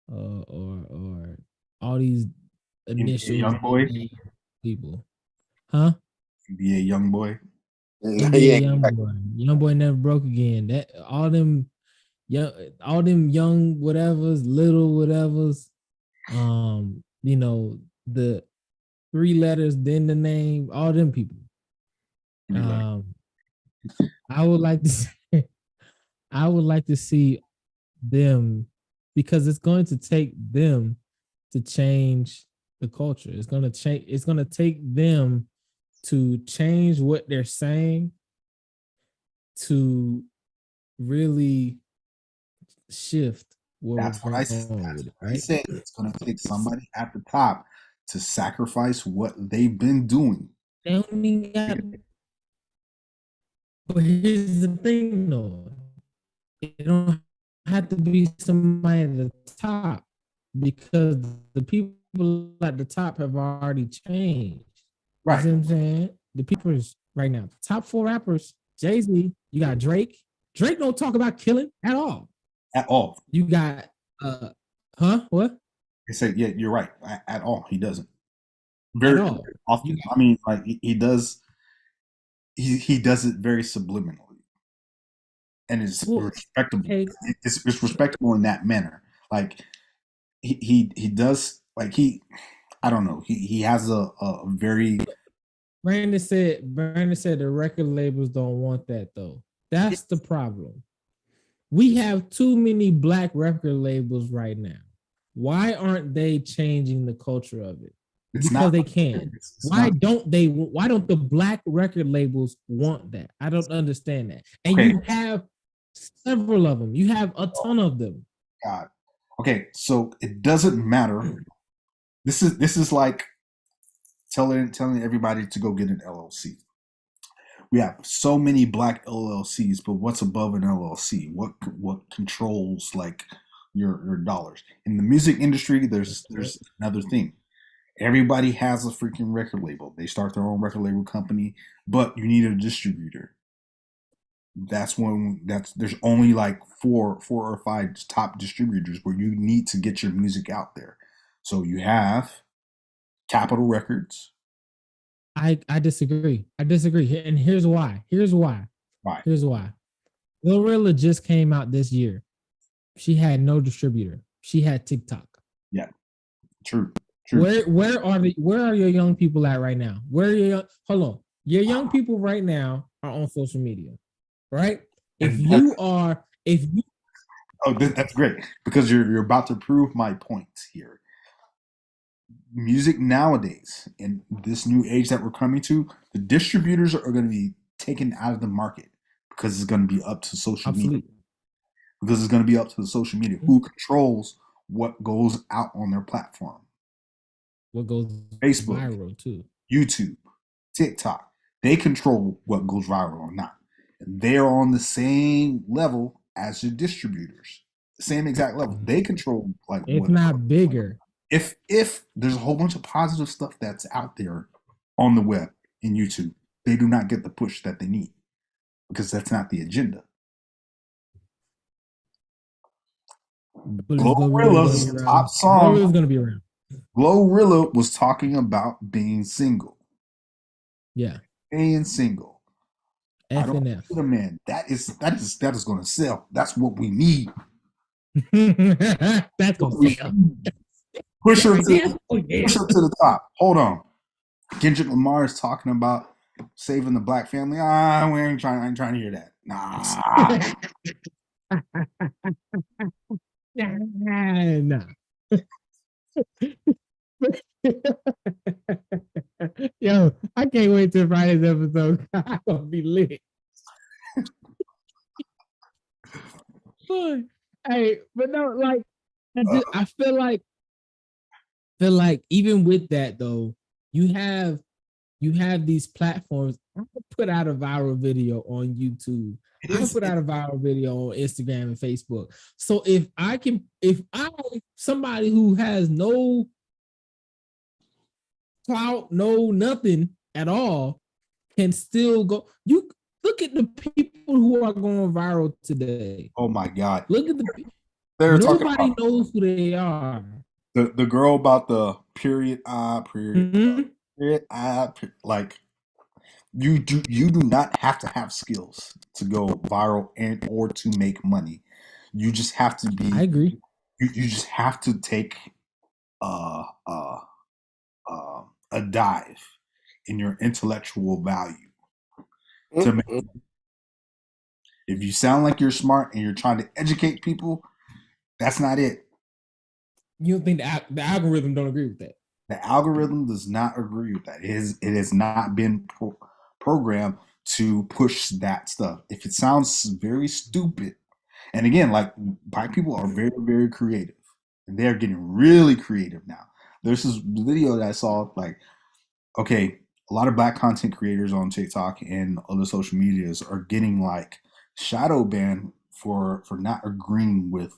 or all these initial Young Boy people, huh? NBA Young Boy. NBA Young Boy never broke again. That all them young whatevers, little whatevers, the 3 letters, then the name, all them people. I would like to see them, because it's going to take them to change the culture. It's going to take them to change what they're saying to really shift. That's what I said. Right? I said it's going to take somebody at the top to sacrifice what they've been doing. They don't even got But here's the thing, though. It don't have to be somebody at the top because the people at the top have already changed. Right. You see what I'm saying? The people right now, top 4 rappers, Jay-Z, you got Drake. Drake don't talk about killing at all. At all. You got what? They say, yeah, you're right. At all. He doesn't. Very At all. often. I mean, like he does he does it very subliminally. And it's respectable. Okay. It's respectable in that manner. Like he does like I don't know. He has a very Brandon said the record labels don't want that though. That's the problem. We have too many black record labels right now. Why aren't they changing the culture of it? Because they can. Why don't the black record labels want that? I don't understand that. And you have several of them. You have a ton of them. God. Okay, so it doesn't matter. This is like telling everybody to go get an LLC. We have so many black LLCs, but what's above an LLC? What controls like your dollars? In the music industry, there's another thing. Everybody has a freaking record label. They start their own record label company, but you need a distributor. There's only like four or 5 top distributors where you need to get your music out there. So you have Capitol Records. I disagree. And here's why. Why? Here's why. Glorilla just came out this year. She had no distributor. She had TikTok. Yeah. True. Where are your young people at right now? Your young people right now are on social media, right? Oh, that's great because you're about to prove my point here. Music nowadays, in this new age that we're coming to, the distributors are going to be taken out of the market because it's going to be up to social media. Because it's going to be up to the social media who controls what goes out on their platform. What goes Facebook, viral too, YouTube, TikTok. They control what goes viral or not. And they're on the same level as the distributors. The same exact level. They control like if not bigger. If there's a whole bunch of positive stuff that's out there on the web and YouTube, they do not get the push that they need because that's not the agenda. Glorilla's top song. Glorilla's gonna be around. Glorilla was talking about being single. Yeah. Being single. FNF. Man, that is gonna sell. That's what we need. That's gonna sell. Push her to the top. Hold on. Kendrick Lamar is talking about saving the black family. I ain't trying to hear that. Nah. Nah. Yo, I can't wait till Friday's episode. I'm gonna be lit. Hey, but no, like I feel like even with that though, you have these platforms. I can put out a viral video on YouTube. I can put out a viral video on Instagram and Facebook. So if somebody who has no clout, no nothing at all, can still go. You look at the people who are going viral today. Oh my God! Look at the people. Nobody knows who they are. The girl about the period like you do not have to have skills to go viral and or to make money. You just have to be. I agree. You just have to take a dive in your intellectual value to make money. If you sound like you're smart and you're trying to educate people, that's not it. You don't think the algorithm don't agree with that? The algorithm does not agree with that. It has not been programmed to push that stuff. If it sounds very stupid, and again, like black people are very, very creative, and they're getting really creative now. There's this video that I saw, like, okay, a lot of black content creators on TikTok and other social medias are getting like shadow banned for not agreeing with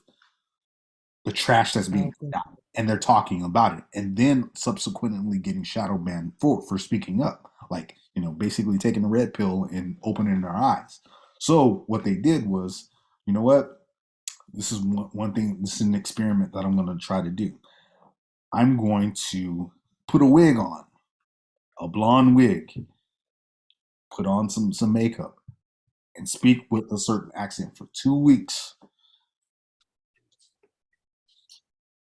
the trash that's being put out, and they're talking about it, and then subsequently getting shadow banned for speaking up, like, you know, basically taking the red pill and opening their eyes. So what they did was, you know what, this is one thing, this is an experiment that I'm going to try to do. I'm going to put a wig on, a blonde wig, put on some makeup, and speak with a certain accent for 2 weeks.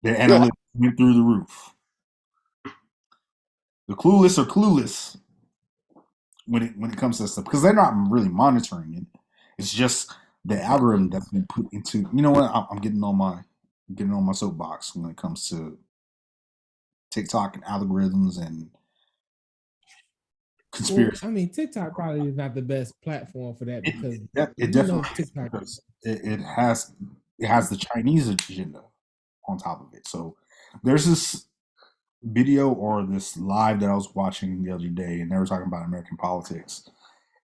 Their analytics went through the roof. The clueless are clueless when it comes to stuff, because they're not really monitoring it. It's just the algorithm that's been put into. You know what? I'm getting on my soapbox when it comes to TikTok and algorithms and conspiracy. Well, I mean, TikTok probably is not the best platform for that, because it definitely TikTok, because it has the Chinese agenda on top of it. So there's this video or this live that I was watching the other day, and they were talking about American politics,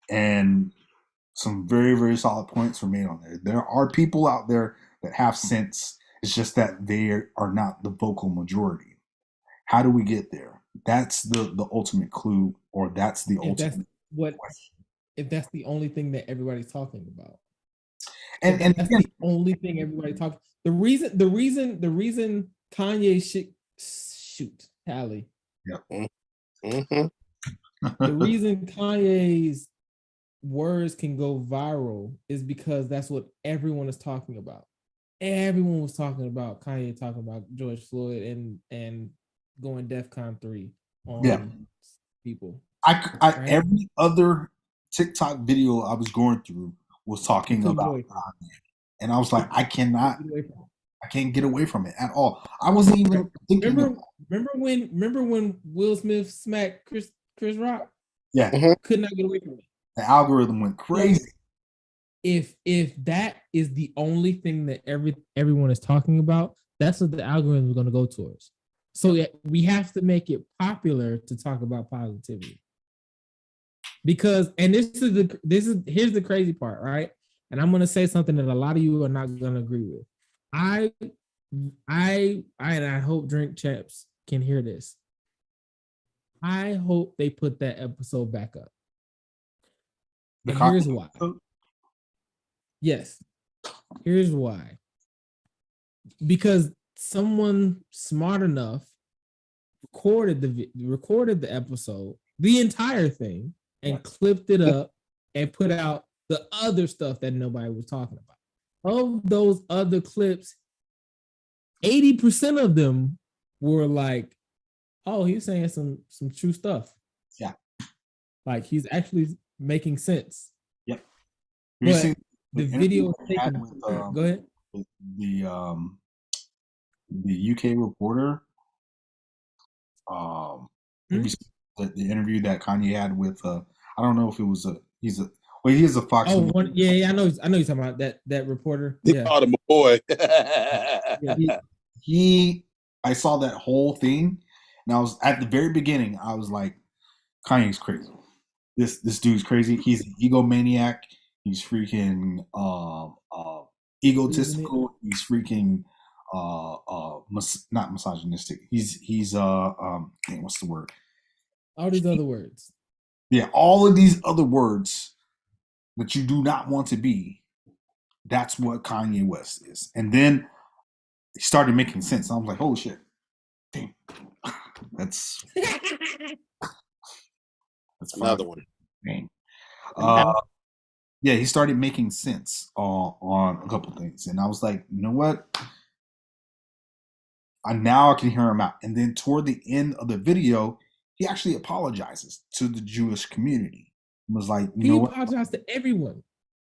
and some very, very solid points were made on there. There are people out there that have sense. It's just that they are not the vocal majority. How do we get there? That's the ultimate clue, or that's the ultimate question. If that's the only thing that everybody's talking about. And that's the only thing everybody talks. The reason Kanye shoot Hallie. Yeah. The reason Kanye's words can go viral is because that's what everyone is talking about. Everyone was talking about Kanye talking about George Floyd and going DEFCON 3 on people. Right? Every other TikTok video I was going through was talking about Kanye, and I was like, I can't get away from it at all. I wasn't even thinking. Remember when Will Smith smacked Chris Rock? Yeah, could not get away from it. The algorithm went crazy. If that is the only thing that everyone is talking about, that's what the algorithm is going to go towards. So we have to make it popular to talk about positivity. Because, and here's the crazy part, right? And I'm going to say something that a lot of you are not going to agree with. I hope Drink Chaps can hear this. I hope they put that episode back up. And here's why. Yes. Here's why. Because someone smart enough recorded the episode, the entire thing, and clipped it up and put out the other stuff that nobody was talking about. Of those other clips, 80% of them were like, oh, he's saying some true stuff. Yeah. Like he's actually making sense. Yep. But the video taken. Go ahead. The UK reporter. The interview that Kanye had with I don't know if it was he is a Fox. Oh, I know you're talking about that reporter. They called him a boy. I saw that whole thing, and I was at the very beginning. I was like, Kanye's crazy. This dude's crazy. He's an egomaniac. He's freaking egotistical. He's freaking not misogynistic. He's what's the word? All these other words. Yeah, all of these other words that you do not want to be. That's what Kanye West is. And then it started making sense. I was like, oh shit. Damn. That's another one. Dang. Yeah, he started making sense on a couple things. And I was like, you know what? Now I can hear him out. And then toward the end of the video, he actually apologizes to the Jewish community. He was like, he apologized to everyone.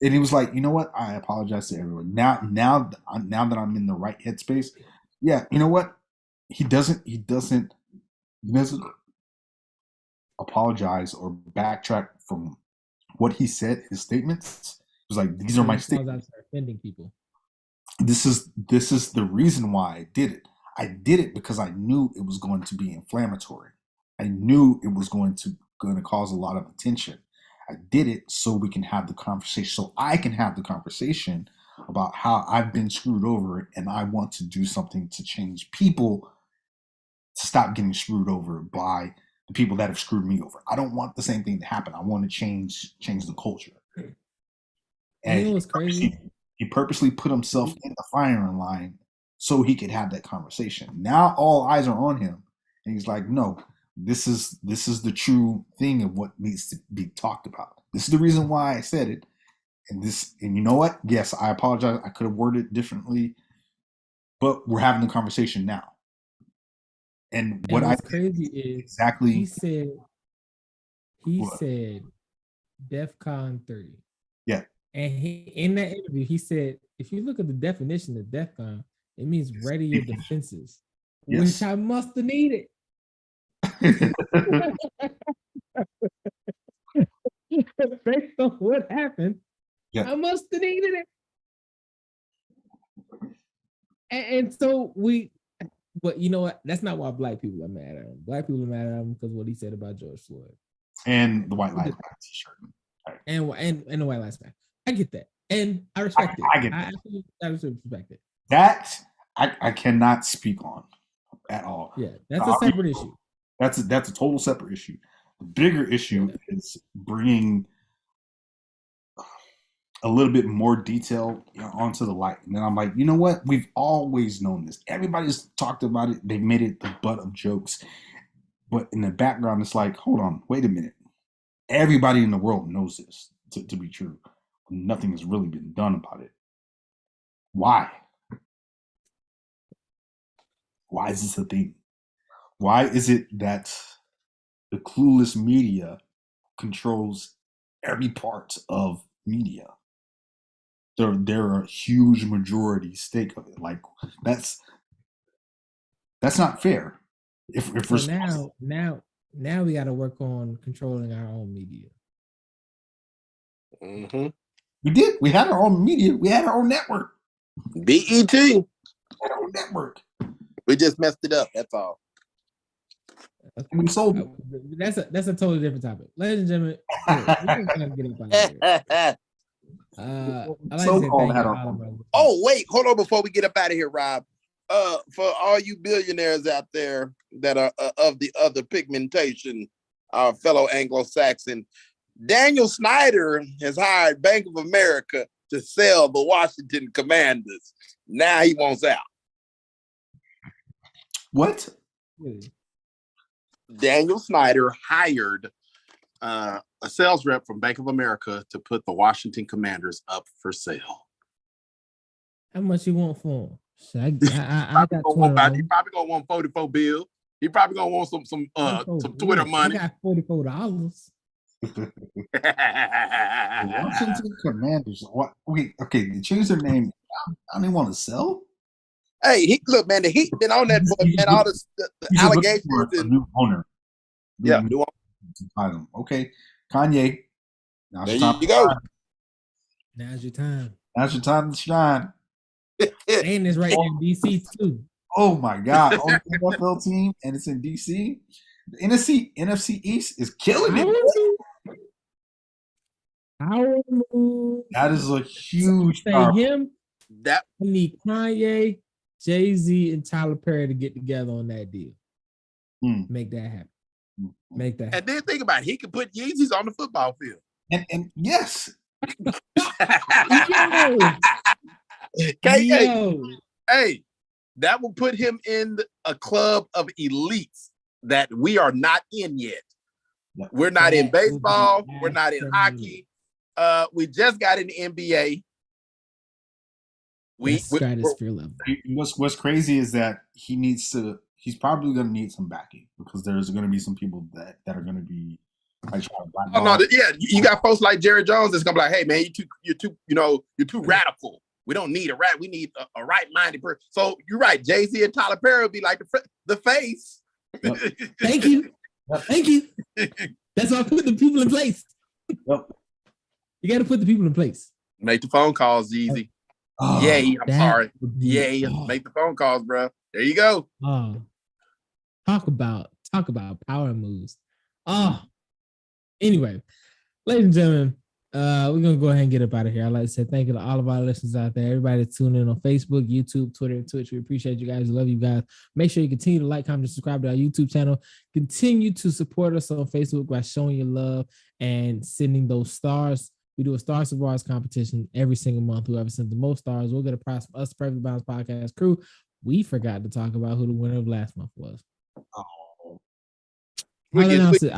And he was like, you know what? I apologize to everyone. Now that I'm in the right headspace, yeah, you know what? He doesn't apologize or backtrack from what he said, his statements. He was like, these are my statements. Offending people. This is the reason why I did it. I did it because I knew it was going to be inflammatory. I knew it was going to going to cause a lot of attention. I did it so we can have the conversation, so I can have the conversation about how I've been screwed over and I want to do something to change people to stop getting screwed over by the people that have screwed me over. I don't want the same thing to happen. I want to change the culture. And you know what's crazy? He purposely put himself in the firing line so he could have that conversation. Now all eyes are on him, and he's like, "No, this is the true thing of what needs to be talked about. This is the reason why I said it." And you know what? Yes, I apologize. I could have worded it differently, but we're having the conversation now. And what's crazy is exactly he said DEFCON 3. Yeah. And in that interview, he said, if you look at the definition of DEFCON, it means ready your defenses, which I must have needed. Based on what happened, I must have needed it. And so but you know what? That's not why black people are mad at him. Black people are mad at him because what he said about George Floyd. And the White Lives Matter t-shirt. Right. And the White Lives Matter. I get that. And I respect it. I absolutely respect it. That I cannot speak on at all. Yeah, that's a separate issue. That's a total separate issue. The bigger issue is bringing a little bit more detail onto the light. And then I'm like, you know what? We've always known this. Everybody's talked about it. They made it the butt of jokes. But in the background, it's like, hold on, wait a minute. Everybody in the world knows this to be true. Nothing has really been done about it. Why? Why is this a thing? Why is it that the clueless media controls every part of media? They're a huge majority stake of it. Like that's not fair. If so now we got to work on controlling our own media. Mm-hmm. We did. We had our own media. We had our own network. BET. Our own network. We just messed it up. That's all. We sold it. That's a totally different topic, ladies and gentlemen. Oh wait, hold on before we get up out of here, Rob. For all you billionaires out there that are of the other pigmentation, our fellow Anglo-Saxon, Daniel Snyder has hired Bank of America to sell the Washington Commanders. Now he wants out. What? Daniel Snyder hired a sales rep from Bank of America to put the Washington Commanders up for sale. How much you want for him? I got he probably gonna want 44 bills. He probably gonna want some Twitter money. I got $44. Washington Commanders. What? Wait, okay. They changed their name. I don't even want to sell. Hey, look, man. The Heat been on that boy, man. All the allegations. A new owner. New owner. Okay, Kanye. There you go. Now's your time. Now's your time to shine. And it's right in DC too. Oh my God! On the NFL team, and it's in DC. The NFC East is killing it. That is a huge. Him. That we need Kanye, Jay-Z, and Tyler Perry to get together on that deal. Make that happen. Make that happen. And then think about it. He could put Yeezys on the football field. And yes. Hey, that will put him in a club of elites that we are not in yet. We're not in baseball. We're not in hockey. We just got in the NBA. What's crazy is that he's probably going to need some backing because there's going to be some people that are going to be like you got folks like Jerry Jones that's going to be like, hey man, you're too radical. We don't need we need a right-minded person. So you're right, Jay-Z and Tyler Perry will be like the face. Yep. Thank you. That's why I put the people in place. Yep. You got to put the people in place. Make the phone calls, Yeezy. Yay, I'm sorry. Yay, make the phone calls, bro. There you go. Talk about power moves. Anyway, ladies and gentlemen, we're gonna go ahead and get up out of here. I'd like to say thank you to all of our listeners out there, everybody that's tuning in on Facebook, YouTube, Twitter, and Twitch. We appreciate you guys. We love you guys. Make sure you continue to like, comment, and subscribe to our YouTube channel. Continue to support us on Facebook by showing your love and sending those stars. We do a Stars to Bars competition every single month. Whoever sends the most stars will get a prize from us, the Perfectly Balanced Podcast crew. We forgot to talk about who the winner of last month was. Oh. I'll announce it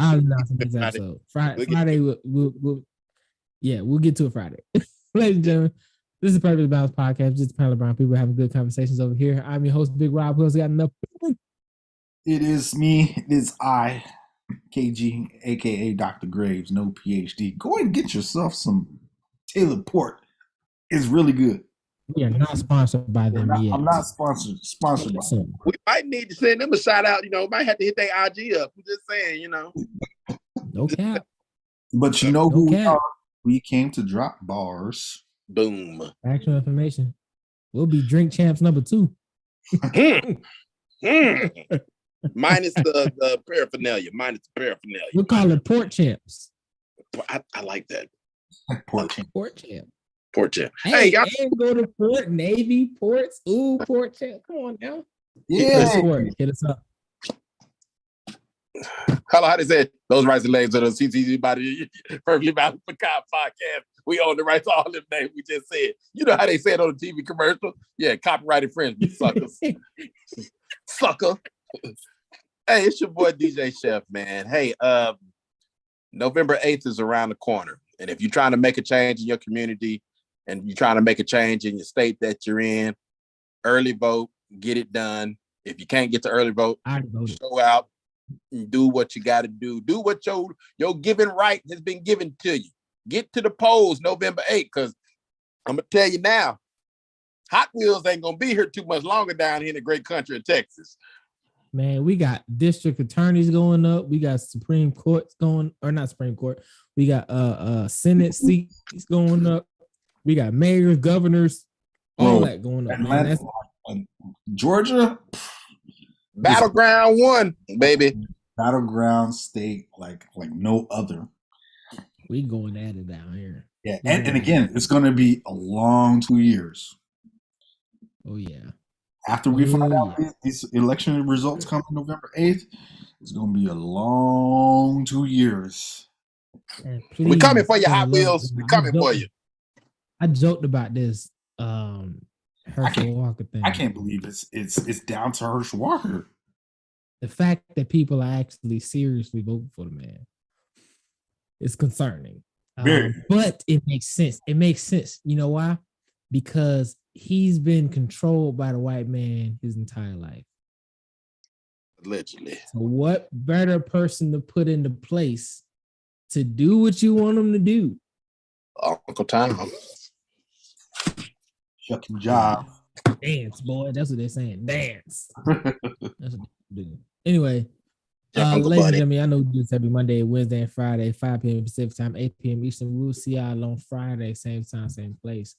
next episode. Friday, we'll get to it Friday. Ladies and gentlemen, this is the Perfectly Balanced Podcast. Just a panel of brown people having good conversations over here. I'm your host, Big Rob. Who else got enough? It is me. It is I, KG, aka Dr. Graves, no PhD. Go ahead and get yourself some Taylor Port. It's really good. We are not sponsored by them yet. I'm not sponsored by them. We might need to send them a shout out. Might have to hit their IG up. I'm just saying, No cap. But you know who we are. We came to drop bars. Boom. Actual information. We'll be drink champs number 2. Minus the paraphernalia. We'll call it port champs. I like that. Port champ. Port champ. Hey, y'all go to Port Navy ports. Ooh, port champ. Come on now. Yeah. Hit us up. Hello, how they say those rights and names of the CCG body Perfectly Balanced podcast. We own the rights to all them names we just said. You know how they say it on the TV commercial? Yeah, copyright infringement, suckers. Sucker. Hey, it's your boy DJ Chef, man. Hey, November 8th is around the corner. And if you're trying to make a change in your community and you're trying to make a change in your state that you're in, early vote, get it done. If you can't get to early vote, show out and do what you got to do. Do what your given right has been given to you. Get to the polls November 8th, because I'm going to tell you now, Hot Wheels ain't going to be here too much longer down here in the great country of Texas. Man, we got district attorneys going up. We got Supreme Courts going, or not Supreme Court. We got Senate seats going up. We got mayors, governors, all that going up. Man. Georgia, Battleground 1, baby. Battleground state like no other. We going at it down here. Yeah, and again, it's going to be a long 2 years. Oh yeah. After we find out these election results come November 8th, it's going to be a long 2 years. We're coming for you, Hot Wheels. We're coming for you. I joked about this Herschel Walker thing. I can't believe it's down to Herschel Walker. The fact that people are actually seriously voting for the man is concerning. But it makes sense. It makes sense. You know why? Because he's been controlled by the white man his entire life. Allegedly. So what better person to put into place to do what you want him to do? Uncle Tom. Shucking job. Dance, boy. That's what they're saying. Dance. That's what they do. Anyway, ladies and gentlemen, I know we do this every Monday, Wednesday, and Friday, 5 p.m. Pacific time, 8 p.m. Eastern. We'll see y'all on Friday, same time, same place.